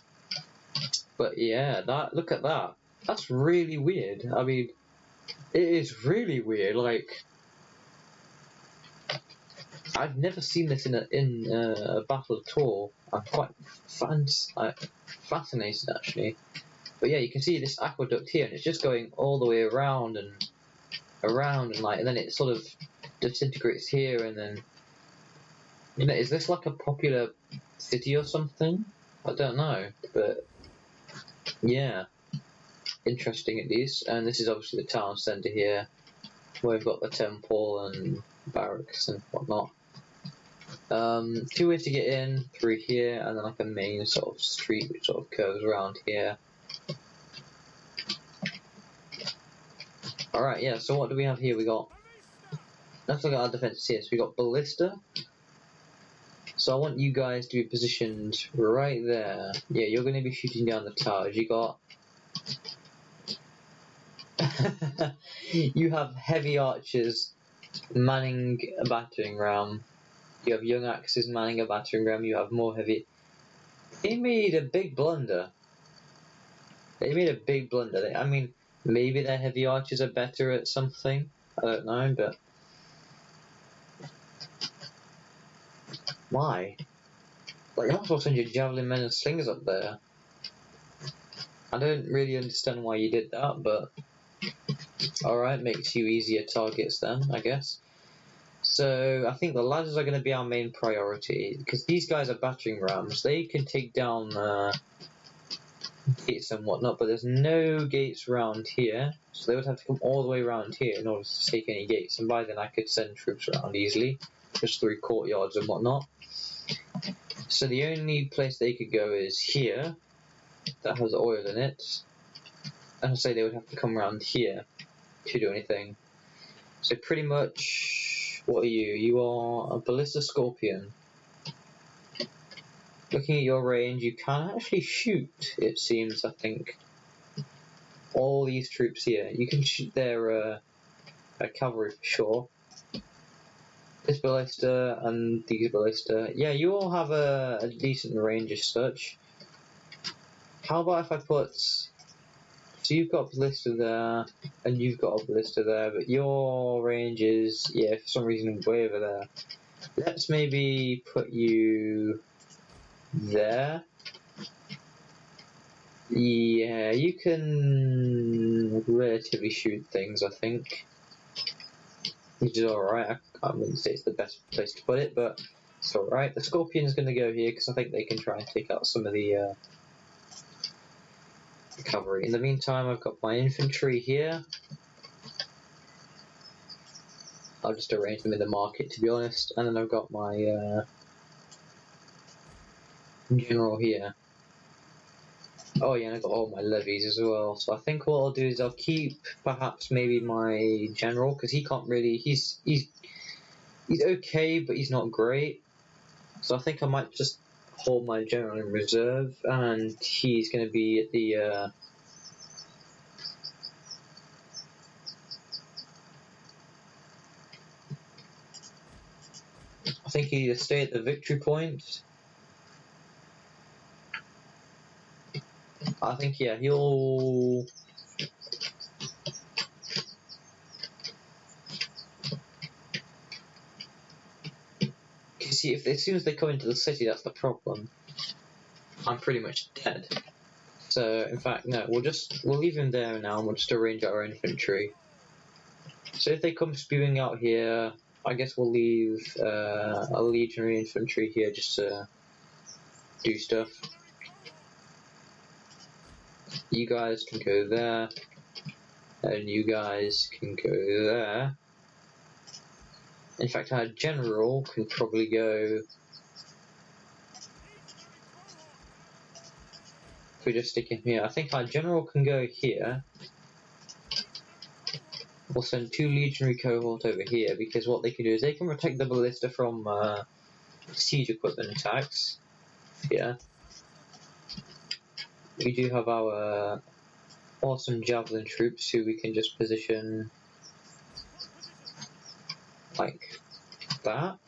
But yeah, look at that. That's really weird. I mean, it is really weird. Like, I've never seen this in a battle at all. I'm quite fascinated actually. But yeah, you can see this aqueduct here, and it's just going all the way around and around, and then it sort of disintegrates here, and then, you know, is this like a popular city or something? I don't know, but yeah, interesting at least. And this is obviously the town centre here, where we've got the temple and barracks and whatnot. 2 ways to get in, through here, and then like a main sort of street which sort of curves around here. Alright, yeah, so what do we have here? Let's look at our defences here. So we got ballista. So I want you guys to be positioned right there. Yeah, you're going to be shooting down the towers. You got... you have heavy archers manning a battering ram. You have young axes manning a battering ram. You have more heavy... They made a big blunder. I mean, maybe their heavy archers are better at something. I don't know, but... Why? Like, you might as well send your javelin men and slingers up there. I don't really understand why you did that, but... Alright, makes you easier targets then, I guess. So, I think the ladders are going to be our main priority, because these guys are battering rams. They can take down gates and whatnot, but there's no gates around here, so they would have to come all the way around here in order to take any gates, and by then I could send troops around easily, just through courtyards and whatnot. So the only place they could go is here, that has oil in it, and I say they would have to come around here to do anything. So pretty much, what are you? You are a ballista scorpion. Looking at your range, you can actually shoot, it seems, I think. All these troops here. You can shoot their cavalry for sure. This ballista and these ballista. Yeah, you all have a decent range as such. How about if I put... So you've got a ballista there, and you've got a ballista there, but your range is, yeah, for some reason, way over there. Let's maybe put you there. Yeah, you can relatively shoot things, I think. Which is alright. I wouldn't say it's the best place to put it, but it's alright. The Scorpion's going to go here, because I think they can try and take out some of the cavalry. In the meantime, I've got my infantry here. I'll just arrange them in the market, to be honest, and then I've got my general here. Oh yeah, and I've got all my levies as well. So I think what I'll do is I'll keep perhaps maybe my general, because he can't really. He's okay, but he's not great. So I think I might just hold my general in reserve, and he's going to be at the. I think he either stay at the victory point. I think yeah, he'll. See, if as soon as they come into the city, that's the problem. I'm pretty much dead. So in fact, no, we'll leave him there now, and we'll just arrange our infantry. So if they come spewing out here, I guess we'll leave a legionary infantry here just to do stuff. You guys can go there, and you guys can go there. In fact, our general can probably go. If we just stick him here, I think our general can go here. We'll send 2 legionary cohort over here, because what they can do is they can protect the ballista from siege equipment attacks. Yeah. We do have our awesome javelin troops who we can just position like that.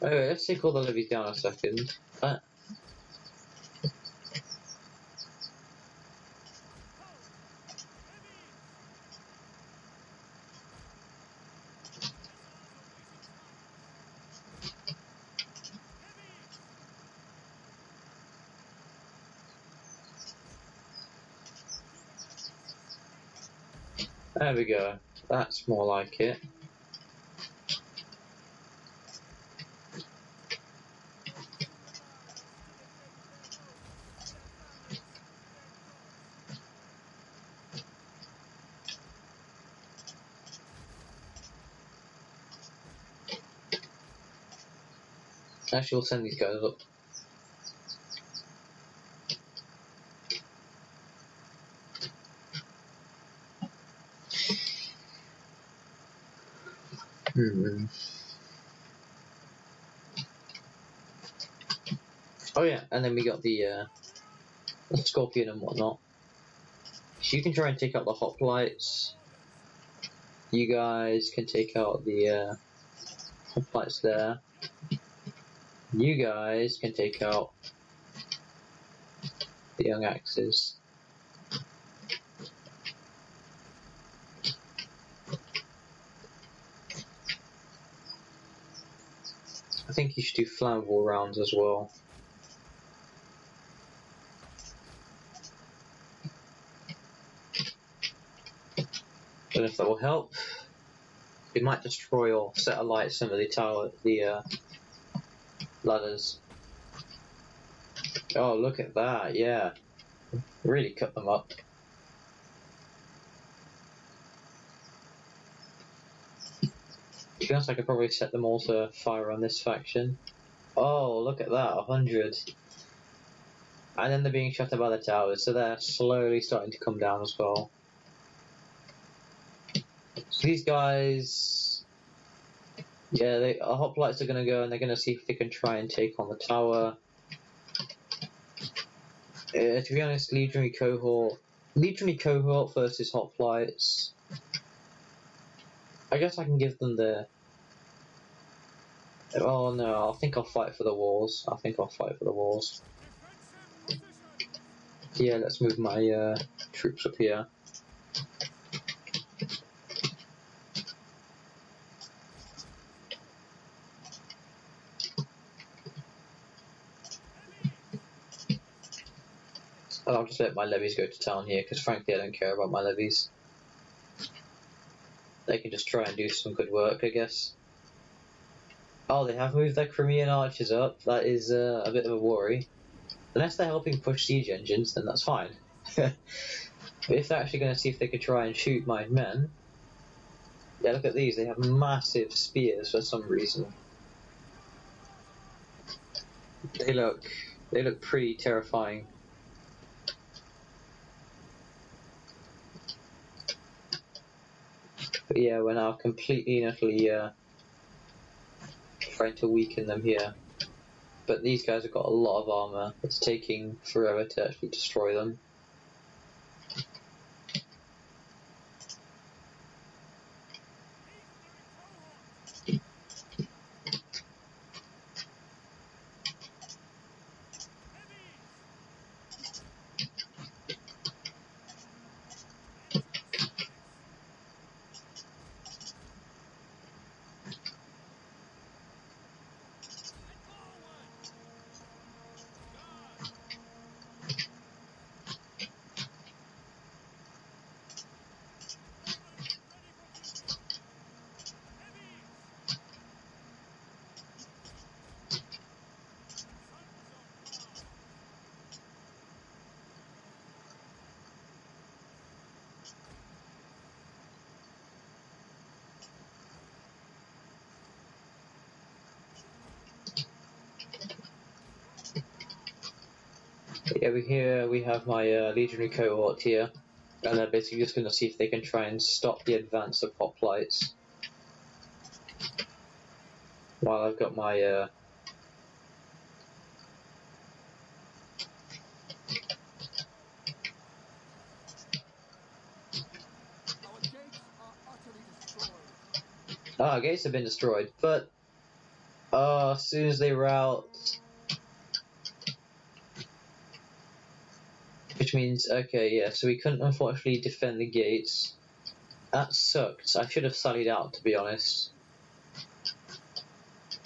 Anyway, let's take all the levies down a second. There we go. That's more like it. Actually, we'll send these guys up. Oh yeah, and then we got the scorpion and whatnot. So you can try and take out the hoplites. You guys can take out the hoplites there. You guys can take out the young axes. I think you should do flammable rounds as well. Don't know if that will help. It might destroy or set alight some of the ladders. Oh, look at that! Yeah, really cut them up. To be honest, I could probably set them all to fire on this faction. Oh, look at that, 100. And then they're being shot at by the towers, so they're slowly starting to come down as well. So these guys, yeah, hoplites are going to go and they're going to see if they can try and take on the tower. To be honest, legionary cohort versus hoplites. I guess I can give them the. Oh no, I think I'll fight for the walls. Yeah, let's move my troops up here. And I'll just let my levies go to town here, because frankly I don't care about my levies. They can just try and do some good work, I guess. Oh, they have moved their Crimean archers up. That is a bit of a worry. Unless they're helping push siege engines, then that's fine. But if they're actually going to see if they could try and shoot my men... Yeah, look at these. They have massive spears for some reason. They look pretty terrifying. But yeah, we're now completely and utterly trying to weaken them here. But these guys have got a lot of armour. It's taking forever to actually destroy them. But yeah, we have my legionary cohort here, and they're basically just going to see if they can try and stop the advance of hoplites. While I've got my gates have been destroyed, but as soon as they rout, which means, okay, yeah, so we couldn't unfortunately defend the gates. That sucked. I should have sallied out, to be honest.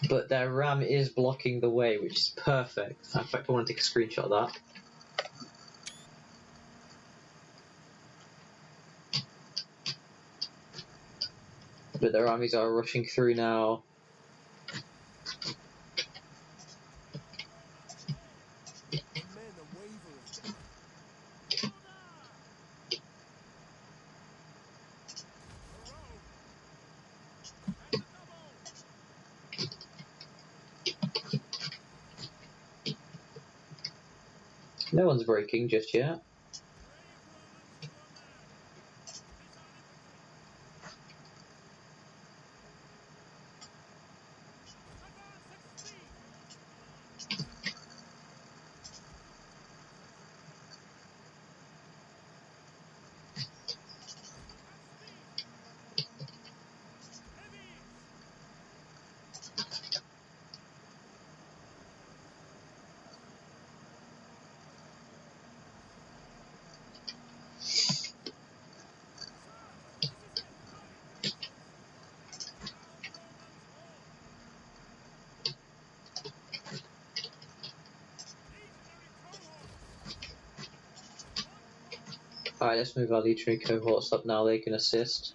But their ram is blocking the way, which is perfect. In fact, I want to take a screenshot of that. But their armies are rushing through now. No one's breaking just yet. Alright, let's move our legionary cohorts up now, they can assist.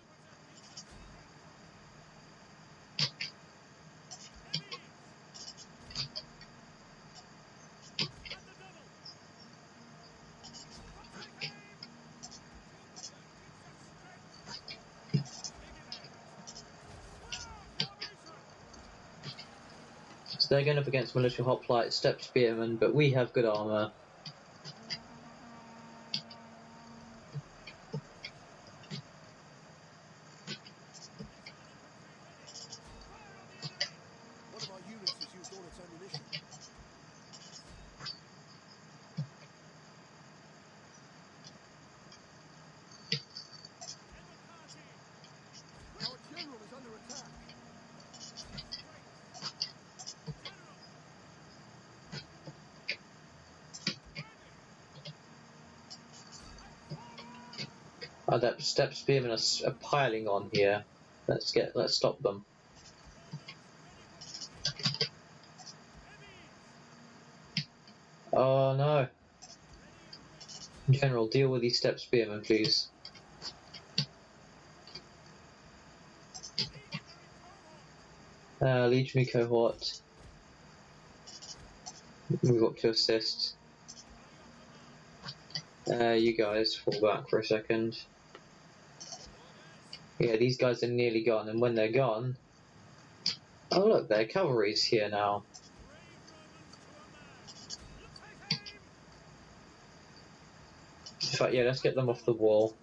So they're going up against militia hoplite, steppe spearmen, but we have good armour. Oh, that step spearmen are piling on here. Let's stop them. Oh no. General, deal with these step spearmen, please. Legionary cohort. Move up to assist. You guys fall back for a second. Yeah, these guys are nearly gone, and when they're gone... Oh look, their cavalry's here now. In fact, yeah, let's get them off the wall.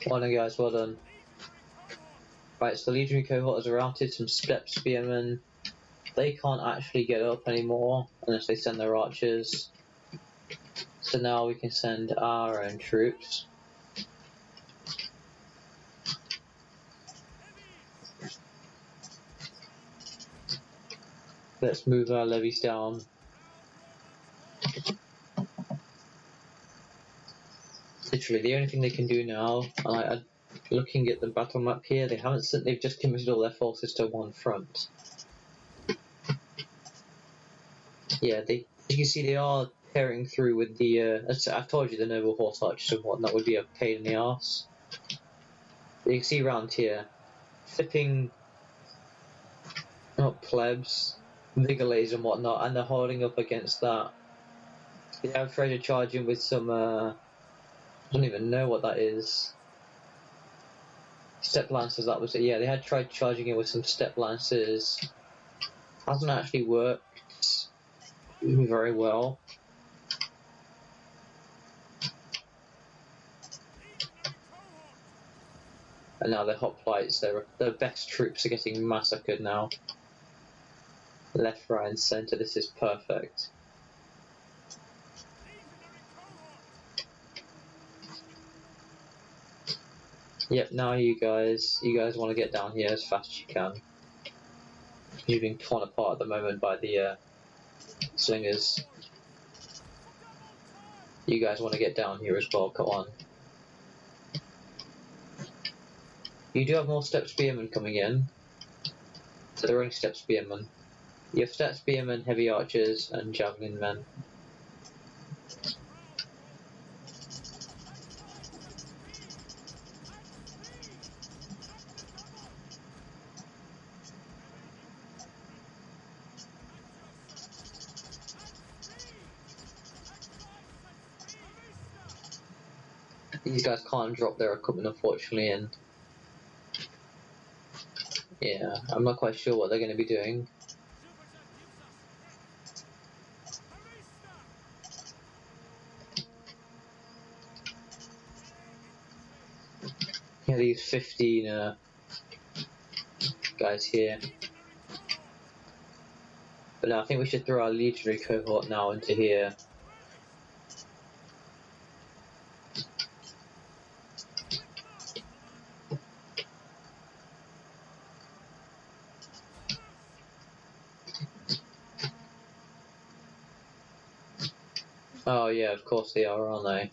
Well done, guys, well done. Right, so the legionary cohort has routed some step spearmen. They can't actually get up anymore unless they send their archers. So now we can send our own troops. Let's move our levies down. Literally, the only thing they can do now, looking at the battle map here, they've just committed all their forces to one front. Yeah, as you can see, they are tearing through with the, I've told you, the noble horse archers and whatnot would be a pain in the arse. You can see around here, flipping up plebs, vigolays and whatnot, and they're holding up against that. They have tried to charge in with some, I don't even know what that is. Step lancers, that was it. Yeah, they had tried charging in with some step lancers. Hasn't actually worked very well. And now the hoplites, their best troops are getting massacred now. Left, right, and centre. This is perfect. Yep, now you guys want to get down here as fast as you can. You're being torn apart at the moment by the slingers. You guys want to get down here as well, come on. You do have more step spearmen coming in. So they're only step spearmen. You have step spearmen, heavy archers, and javelin men. These guys can't drop their equipment, unfortunately, and yeah, I'm not quite sure what they're going to be doing. Yeah, these 15 guys here. But no, I think we should throw our legionary cohort now into here. Oh yeah, of course they are, aren't they?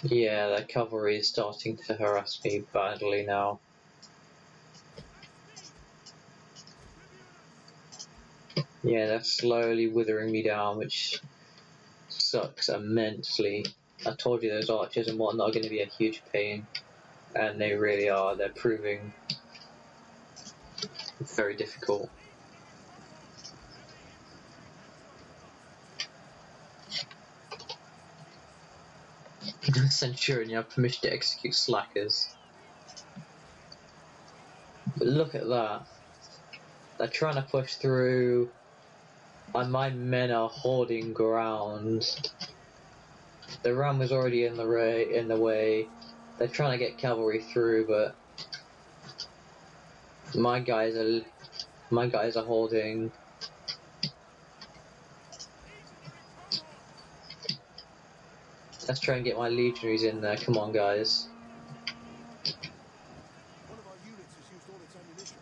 Yeah, their cavalry is starting to harass me badly now. Yeah, they're slowly withering me down, which sucks immensely. I told you those archers and whatnot are going to be a huge pain, and they really are. They're proving very difficult. Centurion, you have permission to execute slackers. But look at that. They're trying to push through. And my men are holding ground. The ram was already in the way. They're trying to get cavalry through, but my guys are holding. Let's try and get my legionaries in there. Come on, guys. One of our units has used all its ammunition.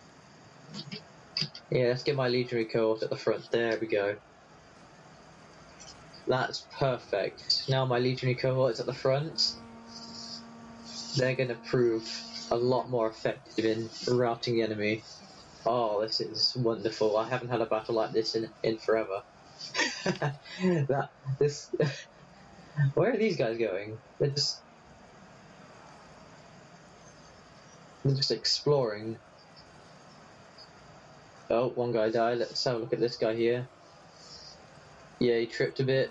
Yeah, let's get my legionary cohort at the front. There we go. That's perfect. Now my legionary cohort is at the front. They're going to prove a lot more effective in routing the enemy. Oh, this is wonderful. I haven't had a battle like this in forever. Where are these guys going? They're just exploring. Oh, one guy died. Let's have a look at this guy here. Yeah, he tripped a bit.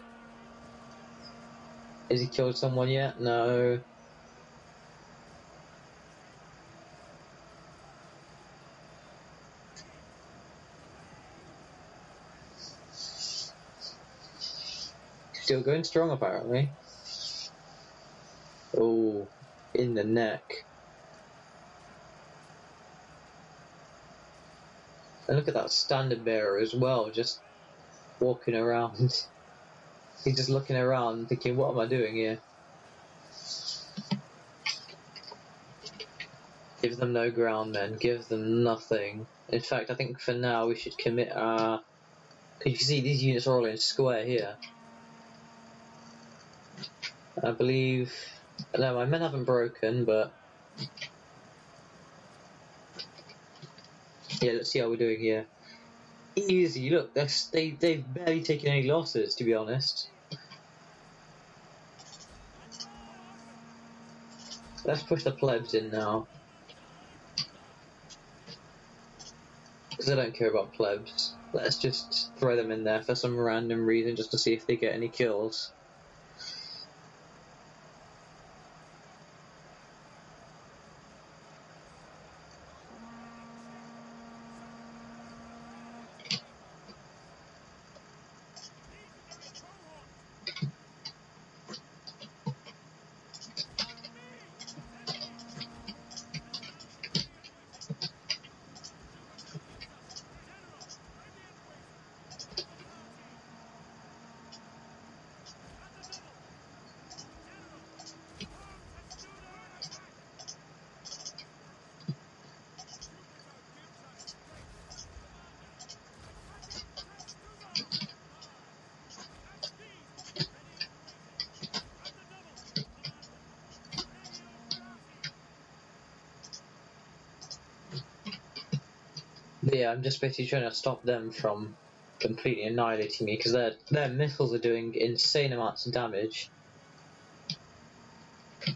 Has he killed someone yet? No. Still going strong, apparently. Oh, in the neck. And look at that standard bearer as well, just walking around. He's just looking around thinking, what am I doing here? Give them no ground, men. Give them nothing. In fact, I think for now we should commit our... Because you can see these units are all in square here. I believe... No, my men haven't broken, but... Yeah, let's see how we're doing here. Easy, look, they've barely taken any losses, to be honest. Let's push the plebs in now. Because I don't care about plebs. Let's just throw them in there for some random reason, just to see if they get any kills. But yeah, I'm just basically trying to stop them from completely annihilating me, because their missiles are doing insane amounts of damage.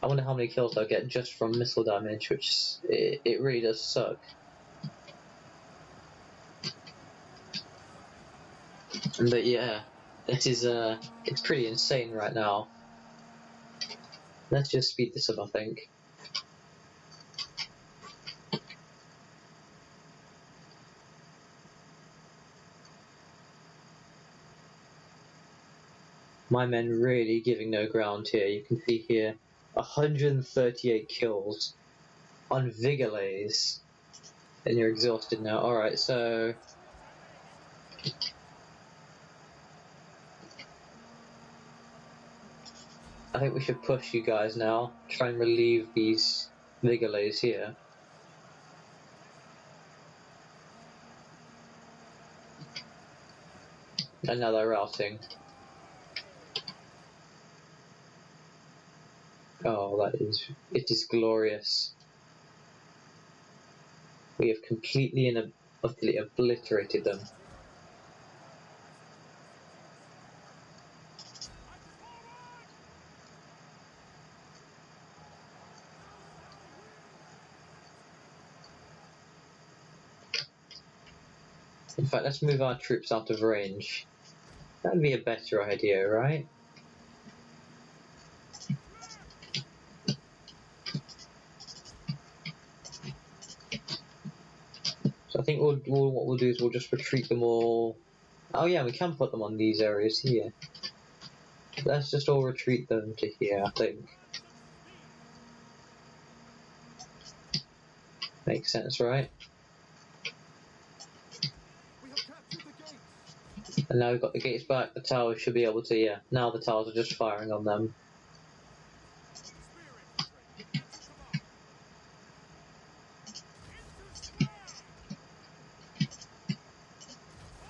I wonder how many kills I'll get just from missile damage, which it really does suck. But yeah, it's pretty insane right now. Let's just speed this up, I think. My men really giving no ground here. You can see here 138 kills on Vigalays. And you're exhausted now. Alright, so... I think we should push you guys now. Try and relieve these Vigalays here. And now they're routing. Oh, it is glorious. We have completely and utterly obliterated them. In fact, let's move our troops out of range. That'd be a better idea, right? So I think what we'll do is we'll just retreat them all Oh yeah, we can put them on these areas here. Let's just all retreat them to here, I think. Makes sense, right? We have captured the gates. And now we've got the gates back, the towers should be able to, yeah. Now the towers are just firing on them. Spear infantry, at your command. Into square! All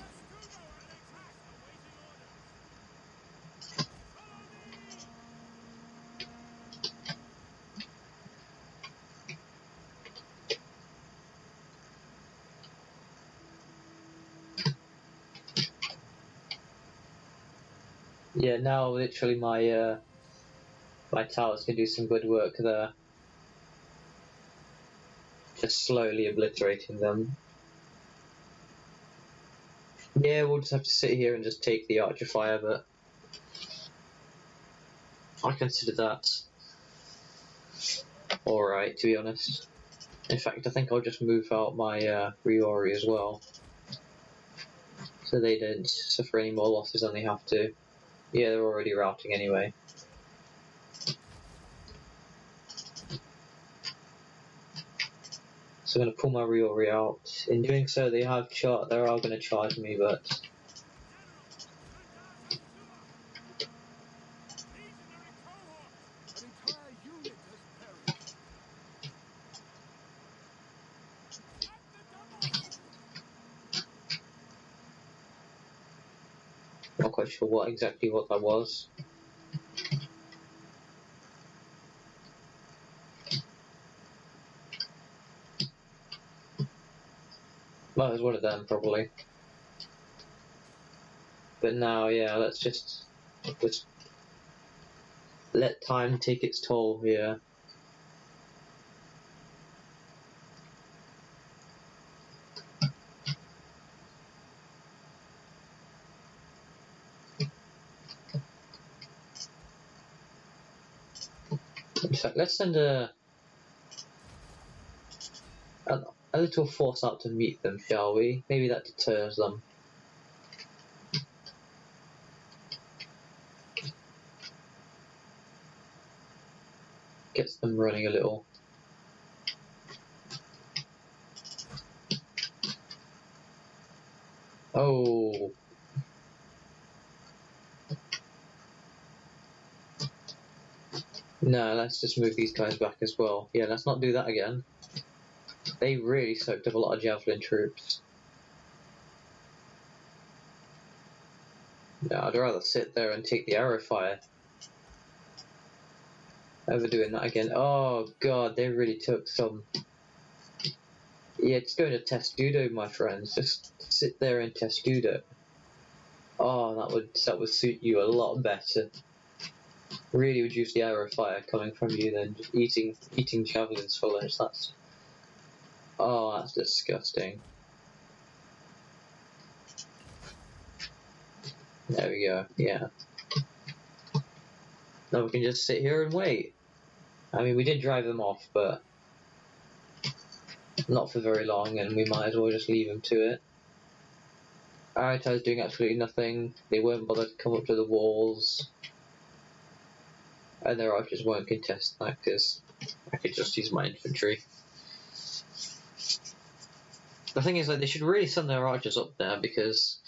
Chestudo at attack, awaiting orders. Follow me! Yeah, now literally my towers can do some good work there. Just slowly obliterating them. Yeah, we'll just have to sit here and just take the archer fire, but I consider that alright, to be honest. In fact, I think I'll just move out my Riori as well, so they don't suffer any more losses than they have to. Yeah, they're already routing anyway. So I'm going to pull my Riori out. In doing so, they are going to charge me, but Legionary cohort! An entire unit has perished. At the double! not quite sure what that was. Well, it was one of them, probably. But now, yeah, let's let time take its toll here. In fact, let's send a little force out to meet them, shall we? Maybe that deters them. Gets them running a little. Oh. No, let's just move these guys back as well. Yeah, let's not do that again. They really soaked up a lot of javelin troops. Yeah, I'd rather sit there and take the arrow fire. Over doing that again. Oh god, they really took some. Yeah, just go to Testudo, my friends. Just sit there and Testudo. Oh, that would suit you a lot better. Really reduce the arrow fire coming from you than just eating javelins for lunch. That's disgusting. There we go. Yeah. Now we can just sit here and wait. I mean, we did drive them off, but not for very long, and we might as well just leave them to it. Arata's doing absolutely nothing. They won't bother to come up to the walls. And their archers won't contest that because I could just use my infantry. The thing is, like, they should really send their archers up there, because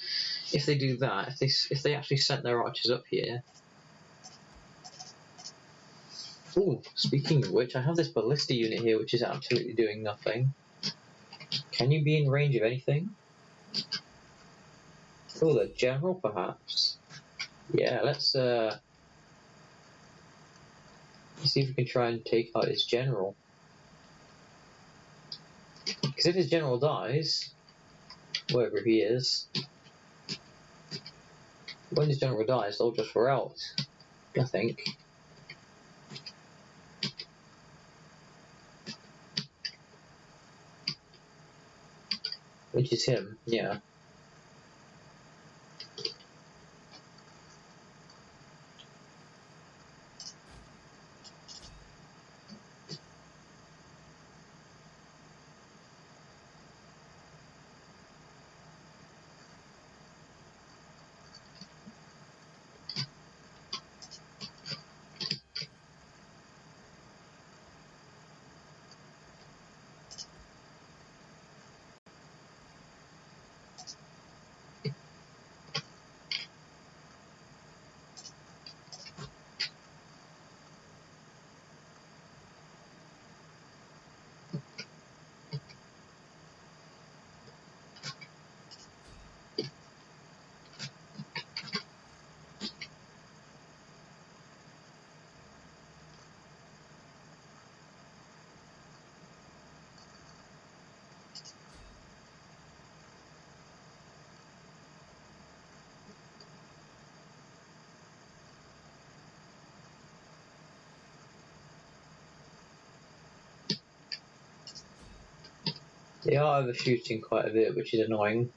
if they do that, if they actually sent their archers up here. Ooh, speaking of which, I have this ballista unit here which is absolutely doing nothing. Can you be in range of anything? Oh, the general, perhaps. Yeah, let's see if we can try and take out his general. Because if his general dies, wherever he is, when his general dies, they'll just rout, I think. Which is him, yeah. They are overshooting quite a bit, which is annoying.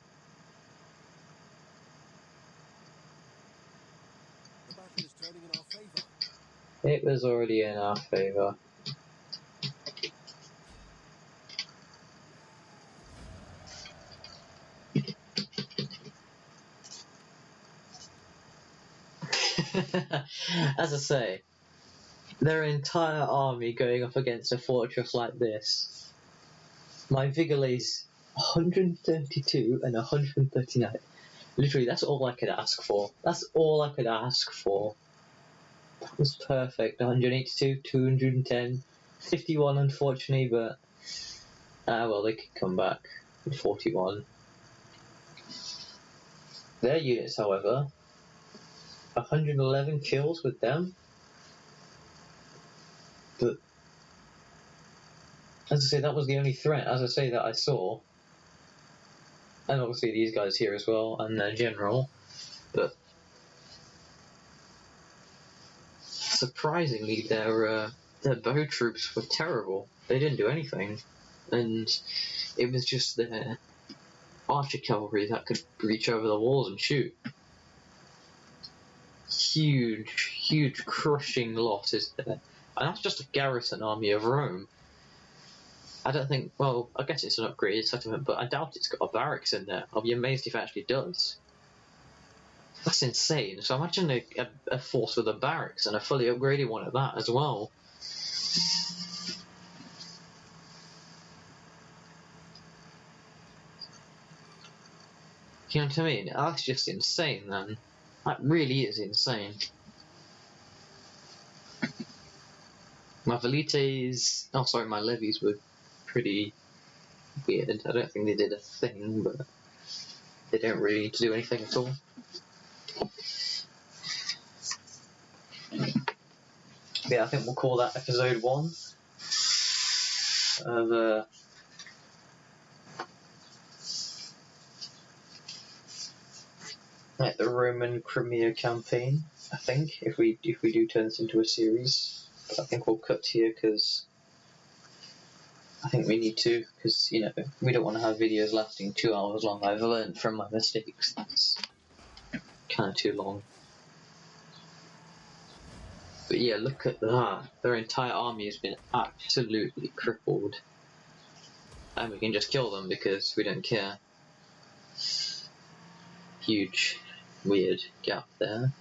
The battle is turning in our favor. It was already in our favour. As I say, their entire army going up against a fortress like this. My Vigil's 132 and 139. Literally, that's all I could ask for. That's all I could ask for. That was perfect. 182, 210, 51 unfortunately, but well, they could come back with 41. Their units, however, 111 kills with them. But as I say, that was the only threat, as I say, that I saw. And obviously these guys here as well, and their general. But surprisingly, their bow troops were terrible. They didn't do anything. And it was just their archer cavalry that could reach over the walls and shoot. Huge crushing losses there. And that's just a garrison army of Rome. I don't think, well, I guess it's an upgraded settlement, but I doubt it's got a barracks in there. I'll be amazed if it actually does. That's insane. So imagine a force with a barracks and a fully upgraded one at that as well. You know what I mean? That's just insane, then. That really is insane. My velites, oh sorry, my levies were pretty weird. I don't think they did a thing, but they don't really need to do anything at all. Yeah, I think we'll call that episode 1 of the Roman Crimea campaign. I think if we do turn this into a series, but I think we'll cut here because I think we need to, because you know we don't want to have videos lasting 2 hours long. I've learned from my mistakes. That's kind of too long. But yeah, look at that. Their entire army has been absolutely crippled. And we can just kill them because we don't care. Huge, weird gap there.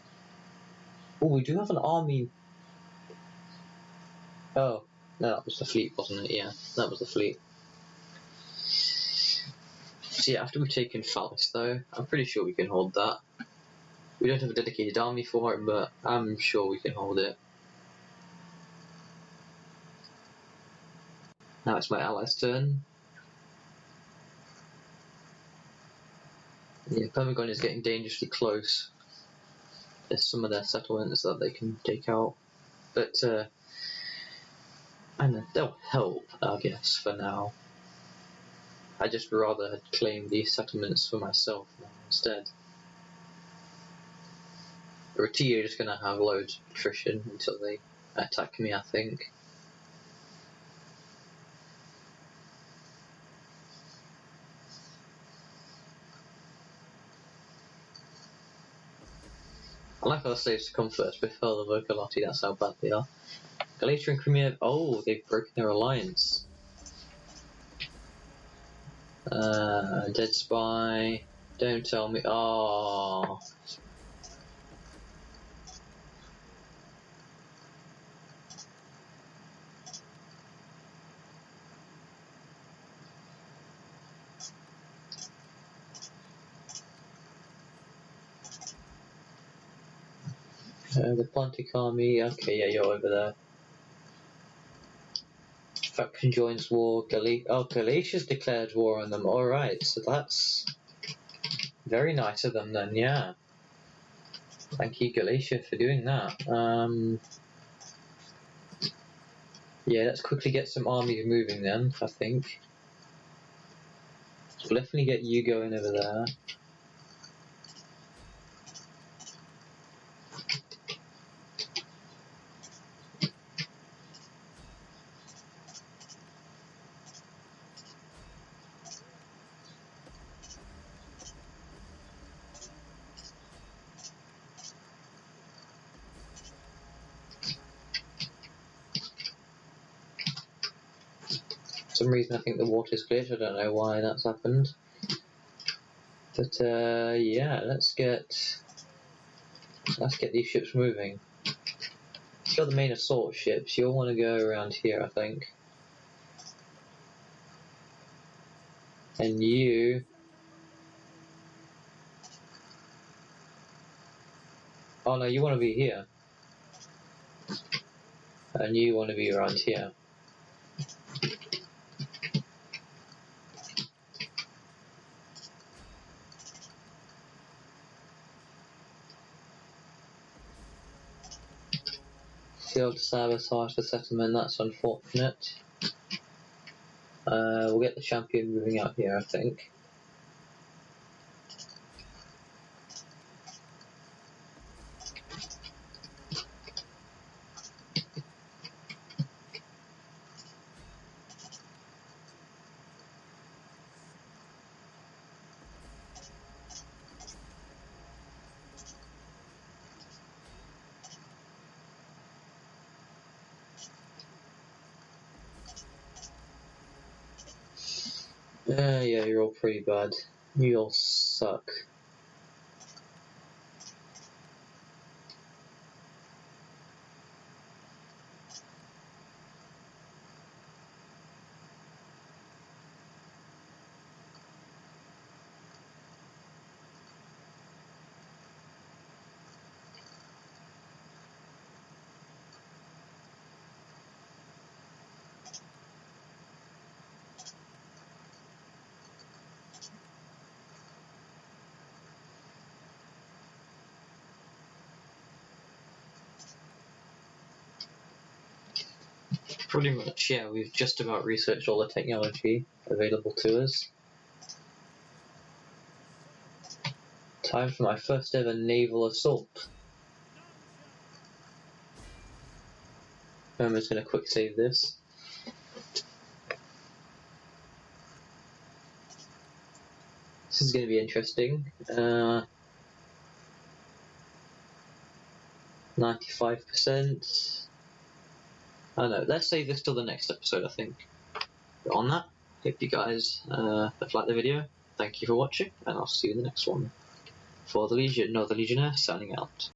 Oh, we do have an army. Oh, no, that was the fleet, wasn't it? Yeah, that was the fleet. So yeah, after we've taken Phallus though, I'm pretty sure we can hold that. We don't have a dedicated army for it, but I'm sure we can hold it. Now it's my allies' turn. Yeah, Permagon is getting dangerously close. There's some of their settlements that they can take out. But, and they'll help, I guess, for now. I just rather had claimed these settlements for myself now instead. Reti are just going to have loads of attrition until they attack me, I think. I like how the slaves come first before the Vocalotti, that's how bad they are. Galatia and Crimea, oh, they've broken their alliance. Dead Spy, don't tell me, oh. The Pontic army, okay, yeah, you're over there. Faction joins war, Galatia's declared war on them, alright, so that's very nice of them then, yeah. Thank you, Galatia, for doing that. Yeah, let's quickly get some armies moving then, I think. We'll definitely get you going over there. some reason I think the water's glitched. I don't know why that's happened. But yeah, let's get these ships moving. Let's go the main assault ships. You'll want to go around here, I think. And you... Oh no, you want to be here. And you want to be around here. Failed to sabotage the settlement, that's unfortunate. We'll get the champion moving out here, I think. Yeah, you're all pretty bad. You all suck. Pretty much, yeah, we've just about researched all the technology available to us. Time for my first ever naval assault. I'm just going to quick save this. This is going to be interesting. 95%. I don't know, let's save this till the next episode, I think. But on that, hope you guys have liked the video. Thank you for watching, and I'll see you in the next one. For the Legion, no, the Legionnaire, signing out.